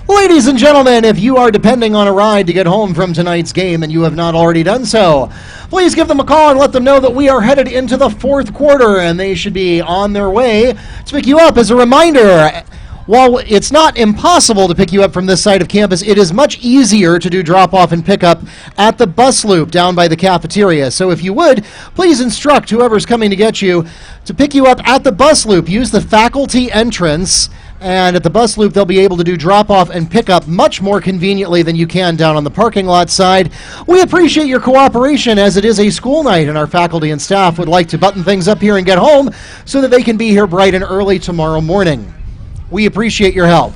Ladies and gentlemen, if you are depending on a ride to get home from tonight's game and you have not already done so, please give them a call and let them know that we are headed into the fourth quarter and they should be on their way to pick you up. As a reminder, while it's not impossible to pick you up from this side of campus, it is much easier to do drop-off and pick-up at the bus loop down by the cafeteria. So if you would, please instruct whoever's coming to get you to pick you up at the bus loop. Use the faculty entrance, and at the bus loop they'll be able to do drop-off and pick-up much more conveniently than you can down on the parking lot side. We appreciate your cooperation as it is a school night, and our faculty and staff would like to button things up here and get home so that they can be here bright and early tomorrow morning. We appreciate your help.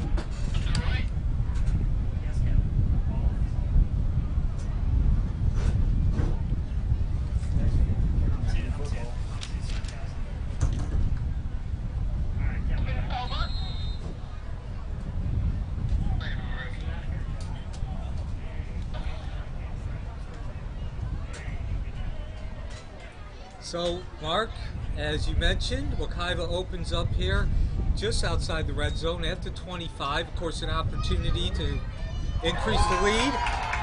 So, Mark, as you mentioned, Wekiva opens up here just outside the red zone at the 25. Of course, an opportunity to increase the lead.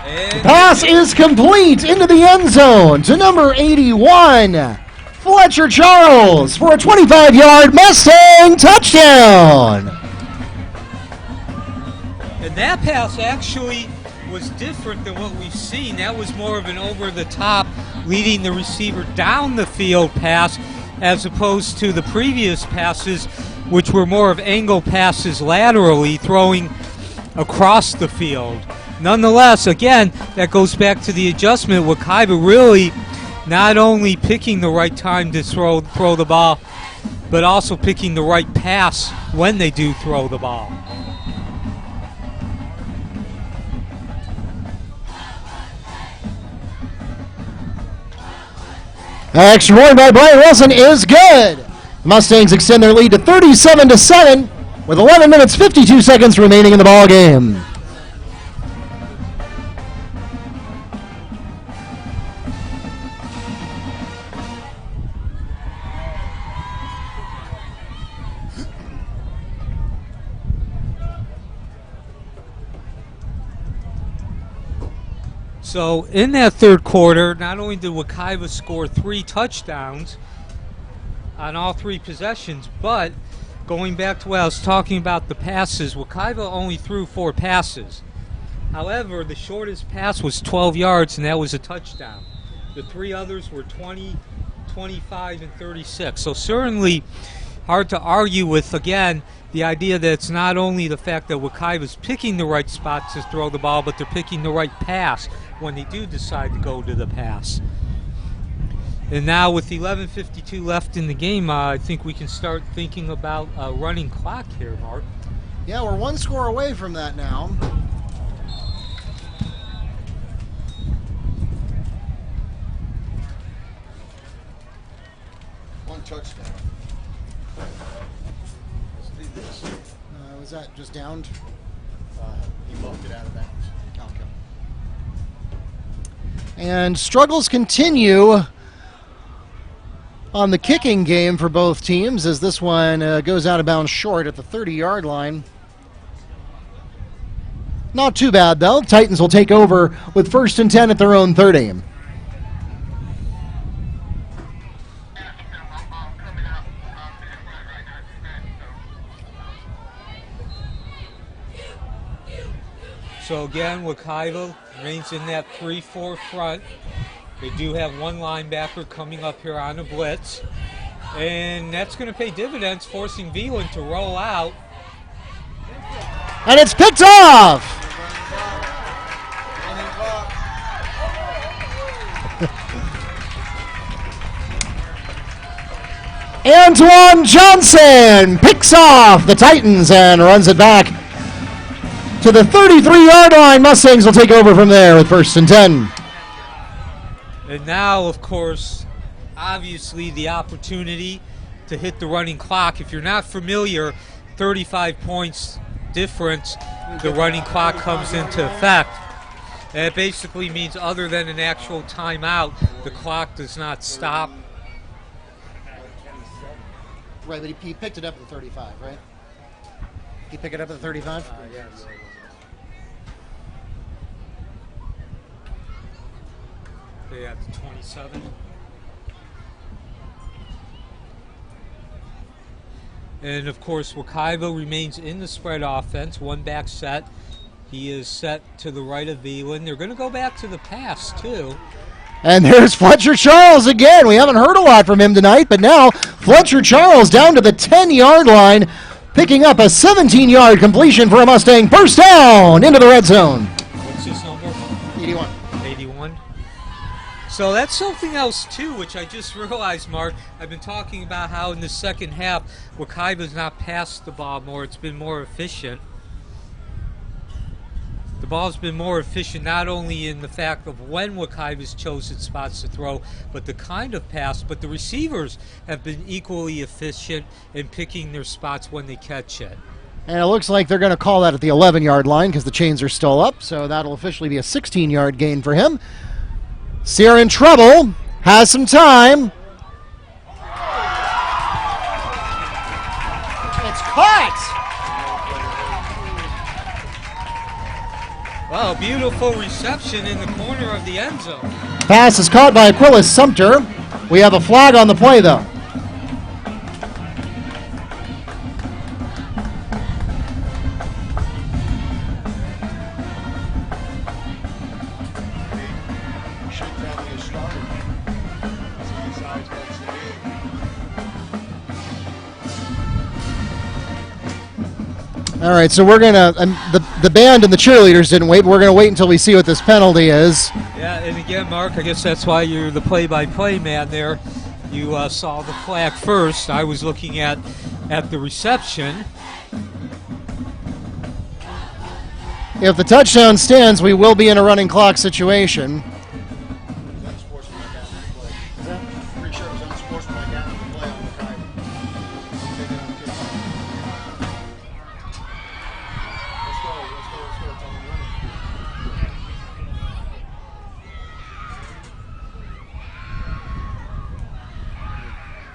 And pass is complete into the end zone to number 81, Fletcher Charles, for a 25-yard Mustang touchdown. And that pass actually was different than what we've seen. That was more of an over-the-top, leading the receiver down the field pass, as opposed to the previous passes, which were more of angle passes laterally, throwing across the field. Nonetheless, again, that goes back to the adjustment. Wekiva really not only picking the right time to throw the ball, but also picking the right pass when they do throw the ball. Extra point by Brian Wilson is good. The Mustangs extend their lead to 37-7 with 11 minutes 52 seconds remaining in the ball game. So in that third quarter, not only did Wekiva score 3 touchdowns on all 3 possessions, but going back to what I was talking about, the passes, Wekiva only threw 4 passes. However, the shortest pass was 12 yards, and that was a touchdown. The 3 others were 20, 25, and 36. So certainly hard to argue with, again, the idea that it's not only the fact that Wekiva's picking the right spot to throw the ball, but they're picking the right pass when they do decide to go to the pass. And now with 11:52 left in the game, I think we can start thinking about a running clock here, Mark. Yeah, we're 1 score away from that now. One touchdown. Was that just downed? He bumped it out of bounds. Okay. And struggles continue on the kicking game for both teams as this one goes out of bounds short at the 30-yard line. Not too bad, though. Titans will take over with 1st and 10 at their own 30. So again, Wekiva remains in that 3-4 front. They do have 1 linebacker coming up here on a blitz. And that's going to pay dividends, forcing Veland to roll out. And it's picked off! Antoine Johnson picks off the Titans and runs it back to the 33-yard line. Mustangs will take over from there with 1st and 10. And now, of course, obviously the opportunity to hit the running clock. If you're not familiar, 35 points difference, the running clock comes into effect. And it basically means other than an actual timeout, the clock does not stop. Right, but he picked it up at 35, right? He picked it up at 35? Yes. They have 27. And of course, Wekiva remains in the spread offense, one back set. He is set to the right of Veland. They're going to go back to the pass, too. And there's Fletcher Charles again. We haven't heard a lot from him tonight, but now Fletcher Charles down to the 10-yard line, picking up a 17-yard completion for a Mustang first down into the red zone. What's his number? 81. 81. So that's something else, too, which I just realized, Mark. I've been talking about how in the second half, Wekiva's not passed the ball more. It's been more efficient. The ball's been more efficient not only in the fact of when Wekiva's chosen spots to throw, but the kind of pass. But the receivers have been equally efficient in picking their spots when they catch it. And it looks like they're going to call that at the 11-yard line because the chains are still up, so that'll officially be a 16-yard gain for him. Sear in trouble, has some time. It's caught! Wow, beautiful reception in the corner of the end zone. Pass is caught by Aquilus Sumter. We have a flag on the play, though. Should probably have started. So he decides what to do. All right, so we're going to, the band and the cheerleaders didn't wait, but we're going to wait until we see what this penalty is. Yeah, and again, Mark, I guess that's why you're the play-by-play man there. You saw the flag first. I was looking at the reception. If the touchdown stands, we will be in a running clock situation. Unsportsmanlike down the play. Pretty sure it was unsportsmanlike down the play on the time. Let's go. Tell him running.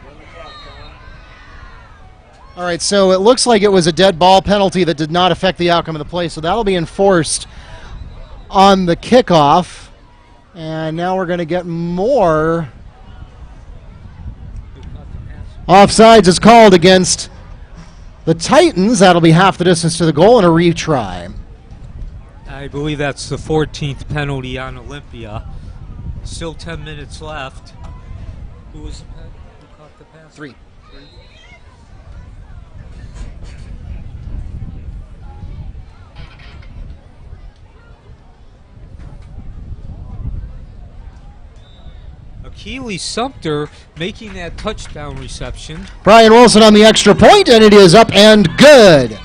Run the clock, Colin. All right, so it looks like it was a dead ball penalty that did not affect the outcome of the play, so that'll be enforced on the kickoff. And now we're going to get more. Offsides is called against the Titans. That'll be half the distance to the goal and a retry. I believe that's the 14th penalty on Olympia. Still 10 minutes left. Who caught the pass? 3. Keely Sumter making that touchdown reception. Brian Wilson on the extra point, and it is up and good.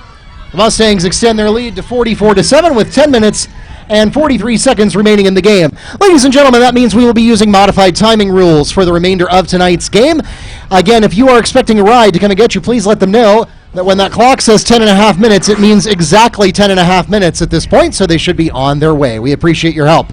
The Mustangs extend their lead to 44-7 with 10 minutes and 43 seconds remaining in the game. Ladies and gentlemen, that means we will be using modified timing rules for the remainder of tonight's game. Again, if you are expecting a ride to come and get you, please let them know that when that clock says 10.5 minutes, it means exactly 10.5 minutes at this point, so they should be on their way. We appreciate your help.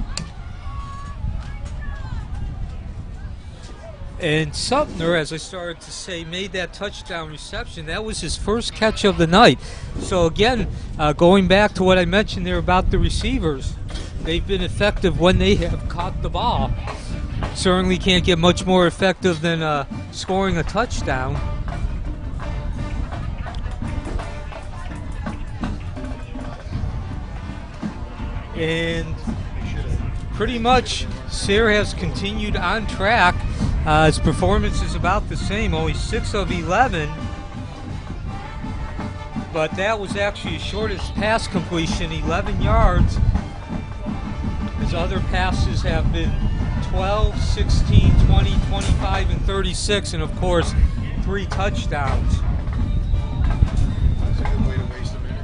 And Sumter, as I started to say, made that touchdown reception. That was his first catch of the night. So again, going back to what I mentioned there about the receivers, they've been effective when they have caught the ball. Certainly can't get much more effective than scoring a touchdown. And pretty much Sayre has continued on track. His performance is about the same, only 6 of 11. But that was actually his shortest pass completion, 11 yards. His other passes have been 12, 16, 20, 25, and 36, and of course, 3 touchdowns. That's a good way to waste a minute.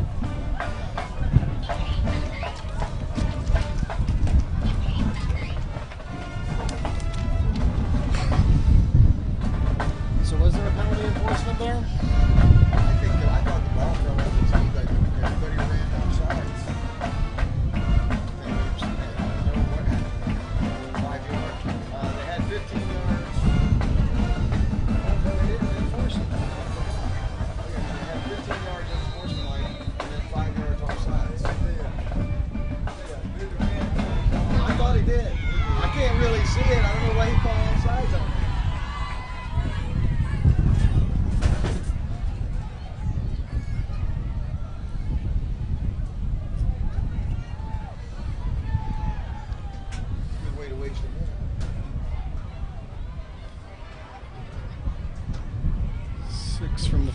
So was there a penalty enforced?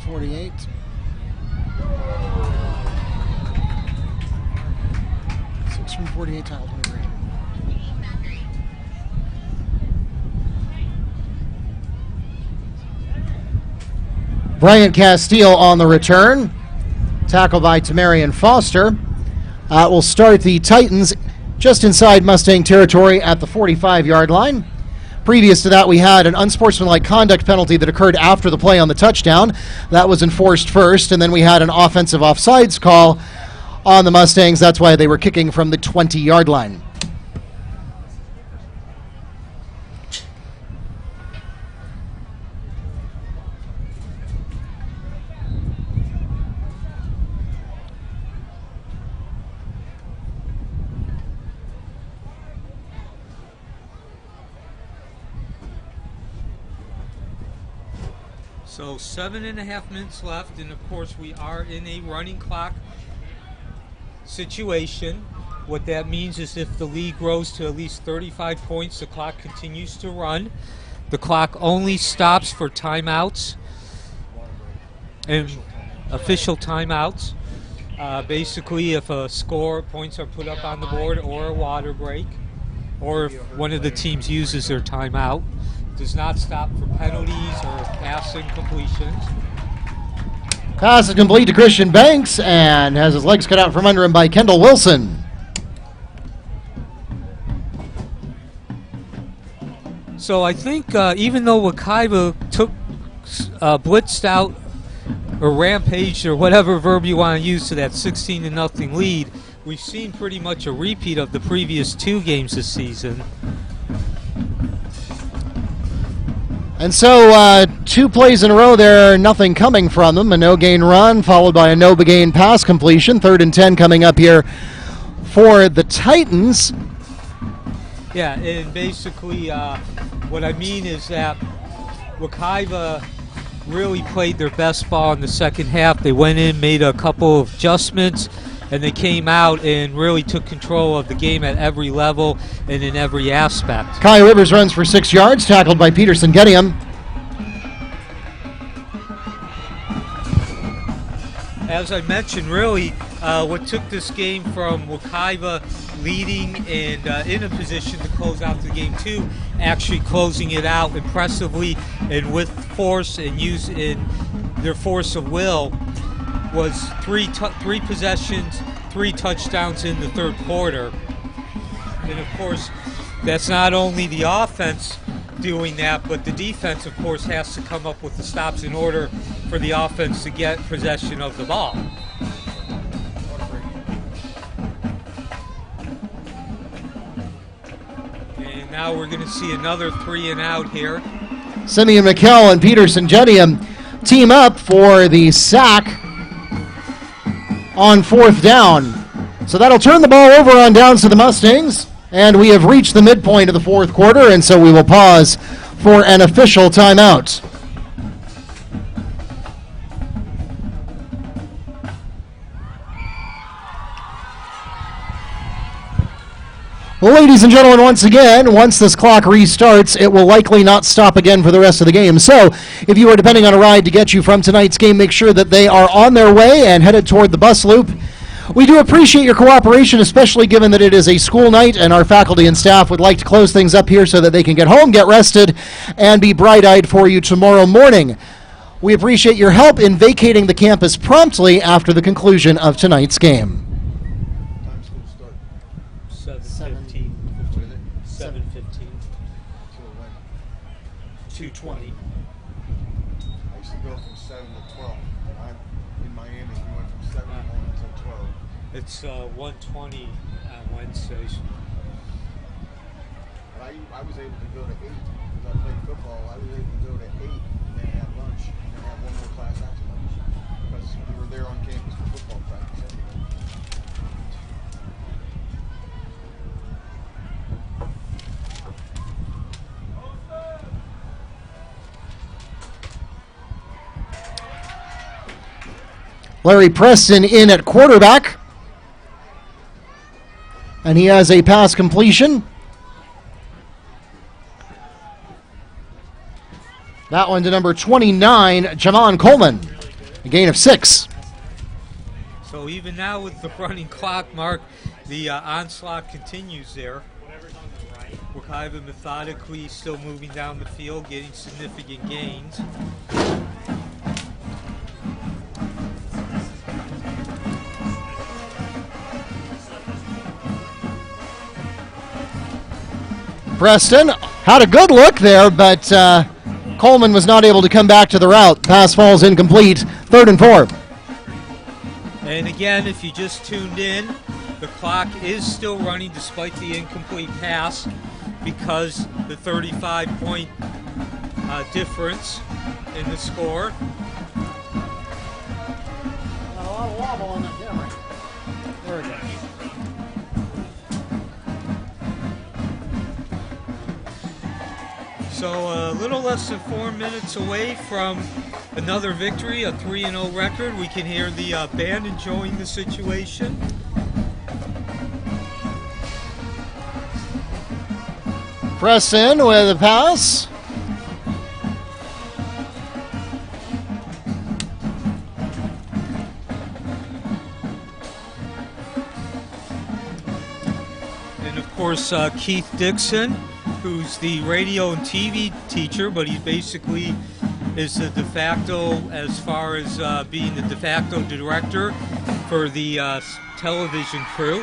48. Six from 48, tile 23. Bryant Castile on the return. Tackle by Tamarian Foster. Will start the Titans just inside Mustang territory at the 45-yard line. Previous to that, we had an unsportsmanlike conduct penalty that occurred after the play on the touchdown. That was enforced first, and then we had an offensive offsides call on the Mustangs. That's why they were kicking from the 20-yard line. So 7.5 minutes left, and of course we are in a running clock situation. What that means is if the lead grows to at least 35 points, the clock continues to run. The clock only stops for timeouts and official timeouts. Basically, if a score points are put up on the board or a water break, or if one of the teams uses their timeout. Does not stop for penalties or pass incompletions. Pass is complete to Christian Banks and has his legs cut out from under him by Kendall Wilson. So I think even though Wekiva took blitzed out or rampaged or whatever verb you want to use to that 16-0 lead, we've seen pretty much a repeat of the previous two games this season. And so 2 plays in a row there, nothing coming from them. A no-gain run followed by a no-gain pass completion. 3rd and 10 coming up here for the Titans. Yeah, and basically what I mean is that Wekiva really played their best ball in the second half. They went in, made a couple of adjustments, and they came out and really took control of the game at every level and in every aspect. Kai Rivers runs for 6 yards, tackled by Peterson Gettium. As I mentioned, really, what took this game from Wekiva leading and in a position to close out the game to actually closing it out impressively and with force and using their force of will was three possessions, 3 touchdowns in the third quarter. And of course, that's not only the offense doing that, but the defense, of course, has to come up with the stops in order for the offense to get possession of the ball. And now we're going to see another 3 and out here. Simeon McKell and Peterson Gettium team up for the sack on 4th down. So that'll turn the ball over on downs to the Mustangs. And we have reached the midpoint of the 4th quarter, and so we will pause for an official timeout. Well, ladies and gentlemen, once again, once this clock restarts, it will likely not stop again for the rest of the game. So if you are depending on a ride to get you from tonight's game, make sure that they are on their way and headed toward the bus loop. We do appreciate your cooperation, especially given that it is a school night and our faculty and staff would like to close things up here so that they can get home, get rested, and be bright-eyed for you tomorrow morning. We appreciate your help in vacating the campus promptly after the conclusion of tonight's game. Time school start. 7:15. 7:15. Till when? 2:20. I used to go from 7 to 12. I'm in Miami. We went from 7 until 12. It's 1:20 on Wednesdays. But I was able to go to 8 because I played football. I was able to go to 8 and then have lunch and then have one more class after lunch because we were there on campus for football practice anyway. Larry Preston in at quarterback. And he has a pass completion. That one to number 29, Jamon Coleman. A gain of 6. So even now with the running clock, Mark, the onslaught continues there. Wekiva methodically still moving down the field, getting significant gains. Preston had a good look there, but Coleman was not able to come back to the route. Pass falls incomplete. 3rd and 4. And again, if you just tuned in, the clock is still running despite the incomplete pass because the 35-point difference in the score. A lot of wobble on that camera. There we go. So a little less than 4 minutes away from another victory, a 3-0 record. We can hear the band enjoying the situation. Preston with a pass. And of course, Keith Dixon, who's the radio and TV teacher, but he basically is the de facto, as far as being the de facto director for the television crew.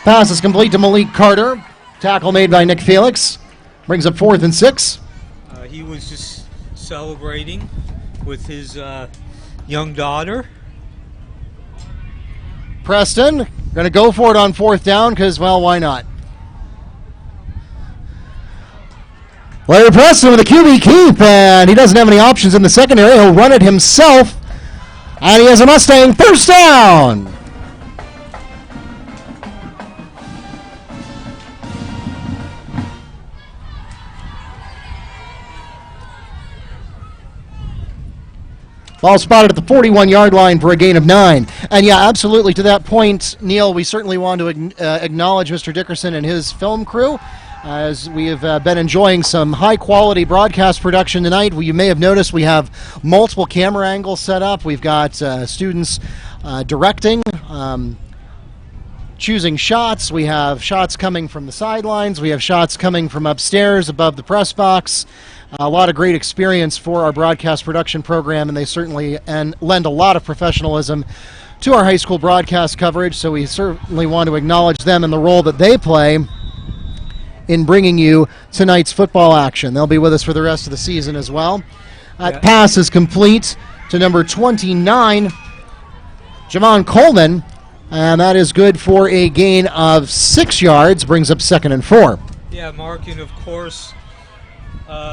Pass is complete to Malik Carter. Tackle made by Nick Felix. Brings up 4th and 6. He was just celebrating with his young daughter. Preston going to go for it on 4th down because, well, why not? Larry Preston with a QB keep, and he doesn't have any options in the secondary. He'll run it himself, and he has a Mustang 1st down. Ball spotted at the 41-yard line for a gain of 9. And yeah, absolutely, to that point, Neil, we certainly want to acknowledge Mr. Dickerson and his film crew, as we have been enjoying some high-quality broadcast production tonight. You may have noticed we have multiple camera angles set up. We've got students directing, choosing shots. We have shots coming from the sidelines. We have shots coming from upstairs above the press box. A lot of great experience for our broadcast production program, and they certainly lend a lot of professionalism to our high school broadcast coverage, so we certainly want to acknowledge them and the role that they play in bringing you tonight's football action. They'll be with us for the rest of the season as well. That pass is complete to number 29, Javon Coleman, and that is good for a gain of 6 yards, brings up 2nd and 4. Yeah, Mark, and of course,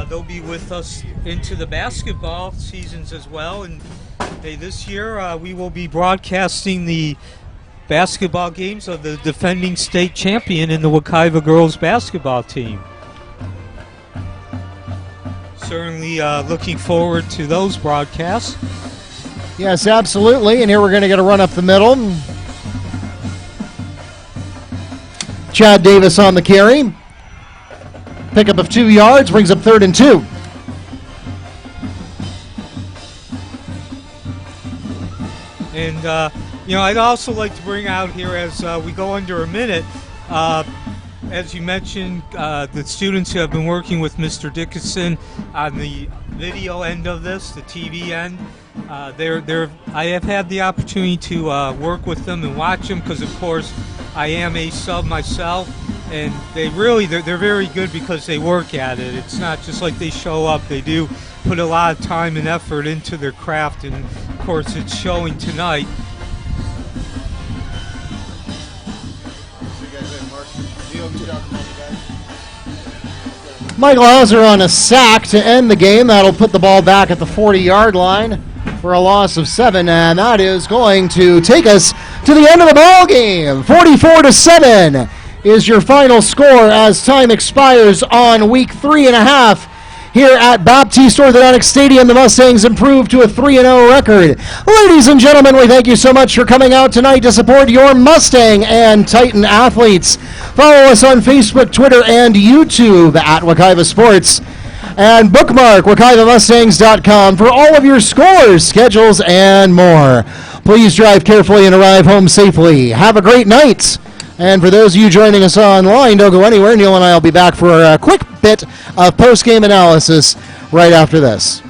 they'll be with us into the basketball seasons as well. And this year we will be broadcasting the basketball games of the defending state champion in the Wekiva girls basketball team. Certainly looking forward to those broadcasts. Yes, absolutely. And here we're going to get a run up the middle. Chad Davis on the carry. Pickup of 2 yards, brings up 3rd and 2. And, I'd also like to bring out here as we go under a minute, as you mentioned, the students who have been working with Mr. Dickinson on the video end of this, the TV end. I have had the opportunity to work with them and watch them because, of course, I am a sub myself. And they're very good because they work at it. It's not just like they show up. They do put a lot of time and effort into their craft, and of course it's showing tonight. Michael Hauser on a sack to end the game. That'll put the ball back at the 40-yard line for a loss of 7, and that is going to take us to the end of the ball game. 44-7 is your final score as time expires on week 3.5 here at Baptiste Orthodontic Stadium. The Mustangs improved to a 3-0 record. Ladies and gentlemen, we thank you so much for coming out tonight to support your Mustang and Titan athletes. Follow us on Facebook, Twitter, and YouTube at Wekiva Sports. And bookmark WekivaMustangs.com for all of your scores, schedules, and more. Please drive carefully and arrive home safely. Have a great night. And for those of you joining us online, don't go anywhere. Neil and I will be back for a quick bit of post-game analysis right after this.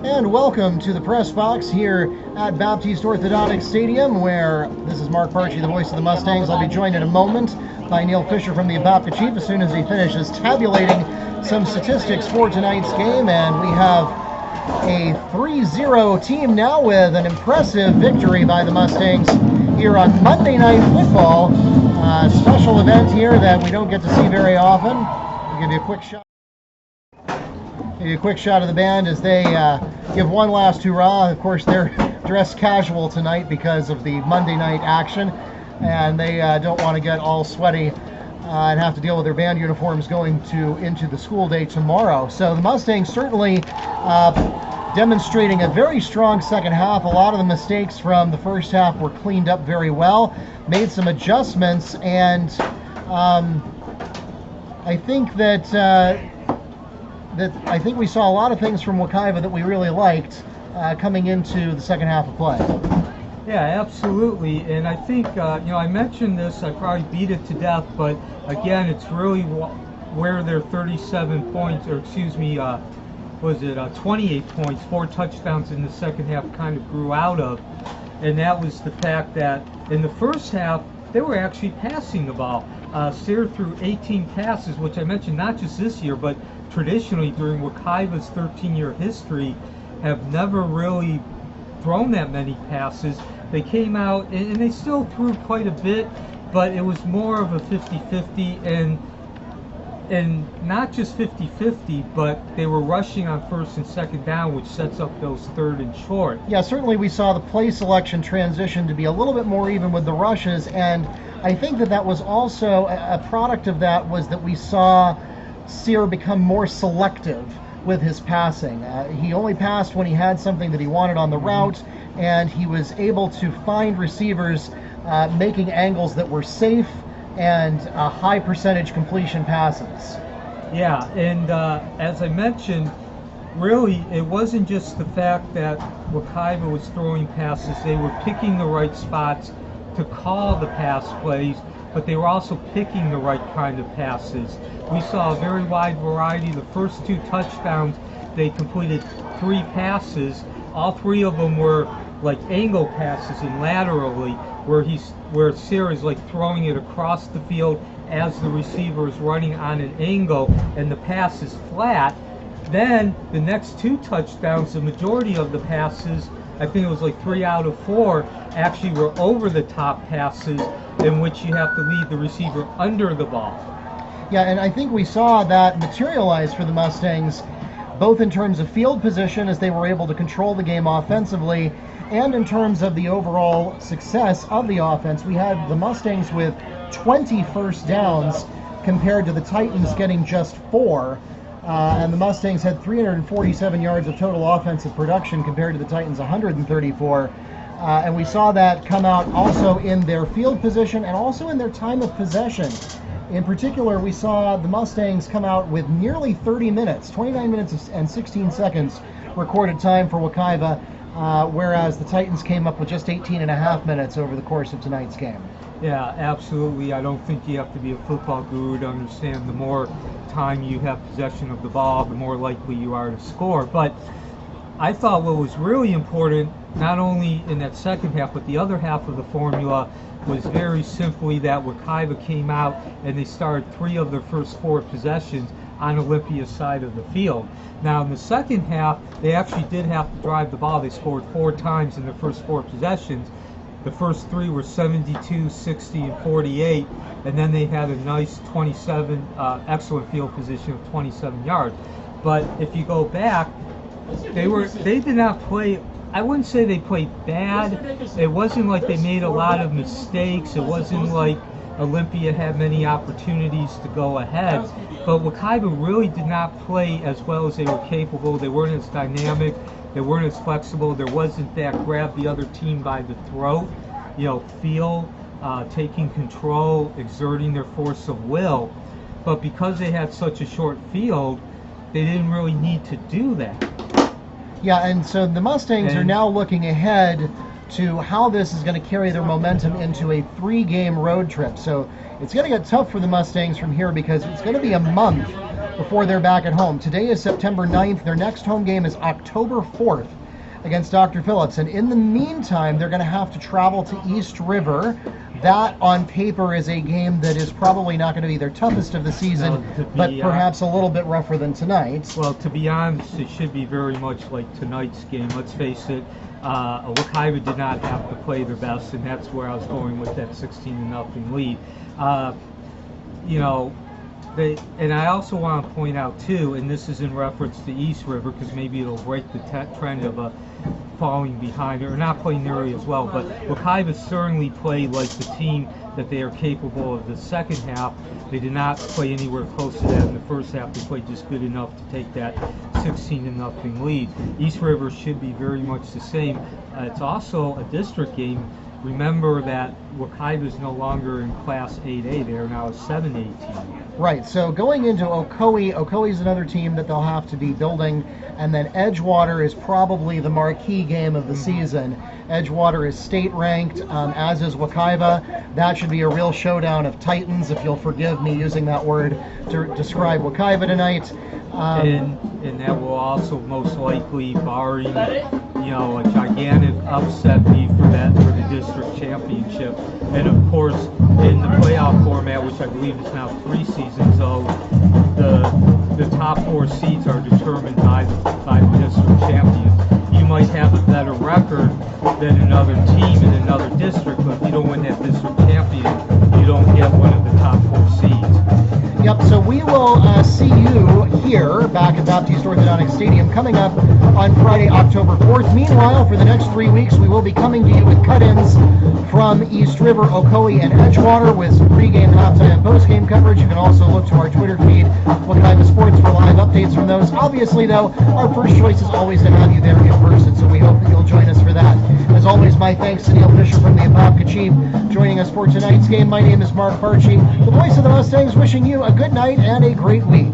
And welcome to the press box here at Baptiste Orthodontic Stadium, where this is Mark Barchi, the voice of the Mustangs. I'll be joined in a moment by Neil Fisher from the Apopka Chief as soon as he finishes tabulating some statistics for tonight's game. And we have a 3-0 team now with an impressive victory by the Mustangs here on Monday Night Football. Special event here that we don't get to see very often. I'll give you a quick shot. A quick shot of the band as they give one last hurrah. Of course, they're dressed casual tonight because of the Monday night action, and they don't want to get all sweaty and have to deal with their band uniforms going into the school day tomorrow. So the Mustangs certainly demonstrating a very strong second half. A lot of the mistakes from the first half were cleaned up very well, made some adjustments, and I think that I think we saw a lot of things from Wekiva that we really liked coming into the second half of play. Yeah, absolutely. And I think, I mentioned this, I probably beat it to death, but again, it's really where their 37 points, or excuse me, 28 points, 4 touchdowns in the second half kind of grew out of. And that was the fact that in the first half, they were actually passing the ball. Sear threw 18 passes, which I mentioned not just this year, but traditionally during Wekiva's 13-year history, have never really thrown that many passes. They came out, and they still threw quite a bit, but it was more of a 50-50, and not just 50-50, but they were rushing on first and second down, which sets up those third and short. Yeah, certainly we saw the play selection transition to be a little bit more even with the rushes, and I think that was also a product of that was that we saw Sear become more selective with his passing. He only passed when he had something that he wanted on the route, and he was able to find receivers making angles that were safe and high percentage completion passes. Yeah, and as I mentioned, really it wasn't just the fact that Wekiva was throwing passes, they were picking the right spots to call the pass plays, but they were also picking the right kind of passes. We saw a very wide variety. The first 2 touchdowns, they completed 3 passes. All 3 of them were like angle passes and laterally, where Sear is like throwing it across the field as the receiver is running on an angle, and the pass is flat. Then the next 2 touchdowns, the majority of the passes, I think it was like 3 out of 4, actually were over the top passes in which you have to lead the receiver under the ball. Yeah, and I think we saw that materialize for the Mustangs, both in terms of field position as they were able to control the game offensively, and in terms of the overall success of the offense. We had the Mustangs with 20 first downs compared to the Titans getting just 4. And the Mustangs had 347 yards of total offensive production compared to the Titans 134. And we saw that come out also in their field position and also in their time of possession. In particular, we saw the Mustangs come out with nearly 30 minutes, 29 minutes and 16 seconds recorded time for Wekiva, whereas the Titans came up with just 18 and a half minutes over the course of tonight's game. Yeah, absolutely. I don't think you have to be a football guru to understand the more time you have possession of the ball, the more likely you are to score. But I thought what was really important, not only in that second half, but the other half of the formula, was very simply that Wekiva came out and they started 3 of their first 4 possessions on Olympia's side of the field. Now in the second half, they actually did have to drive the ball. They scored 4 times in their first 4 possessions. The first 3 were 72, 60, and 48, and then they had a nice 27, excellent field position of 27 yards. But if you go back, they did not play. I wouldn't say they played bad. It wasn't like they made a lot of mistakes. It wasn't like Olympia had many opportunities to go ahead. But Wekiva really did not play as well as they were capable. They weren't as dynamic. They weren't as flexible. There wasn't that grab the other team by the throat, feel, taking control, exerting their force of will. But because they had such a short field, they didn't really need to do that. Yeah, and so the Mustangs are now looking ahead to how this is going to carry their momentum into a 3-game road trip. So it's going to get tough for the Mustangs from here because it's going to be a month before they're back at home. Today is September 9th. Their next home game is October 4th against Dr. Phillips. And in the meantime, they're going to have to travel to East River. That, on paper, is a game that is probably not going to be their toughest of the season, but perhaps a little bit rougher than tonight's. Well, to be honest, it should be very much like tonight's game. Let's face it, Wekiva did not have to play their best, and that's where I was going with that 16-0 lead. And I also want to point out, too, and this is in reference to East River, because maybe it'll break the trend of falling behind or not playing nearly as well, but Wekiva certainly played like the team that they are capable of the second half. They did not play anywhere close to that in the first half. They played just good enough to take that 16-0 lead. East River should be very much the same. It's also a district game. Remember that Wekiva is no longer in Class 8A. They are now a 7A team. Right, so going into Ocoee is another team that they'll have to be building, and then Edgewater is probably the marquee game of the season. Edgewater is state ranked, as is Wekiva. That should be a real showdown of titans, if you'll forgive me using that word to describe Wekiva tonight. And that will also most likely, barring a gigantic upset, be for the district championship. And of course, in the playoff format, which I believe is now 3 seasons old, the top 4 seeds are determined by the district champions. You might have a better record than another team in another district, but if you don't win that district champion, you don't get one of the top 4 seeds. Yep, so we will see you here back at Baptist Orthodontic Stadium coming up on Friday, October 4th. Meanwhile, for the next 3 weeks, we will be coming to you with cut-ins from East River, Ocoee, and Edgewater with some pregame, halftime, and postgame coverage. You can also look to our Twitter feed, Wekiva Sports, for live updates from those. Obviously, though, our first choice is always to have you there in person, so we hope that you'll join us for that. As always, my thanks to Neil Fisher from the Apopka Chief joining us for tonight's game. My name is Mark Barchi, the voice of the Mustangs, wishing you a good night and a great week.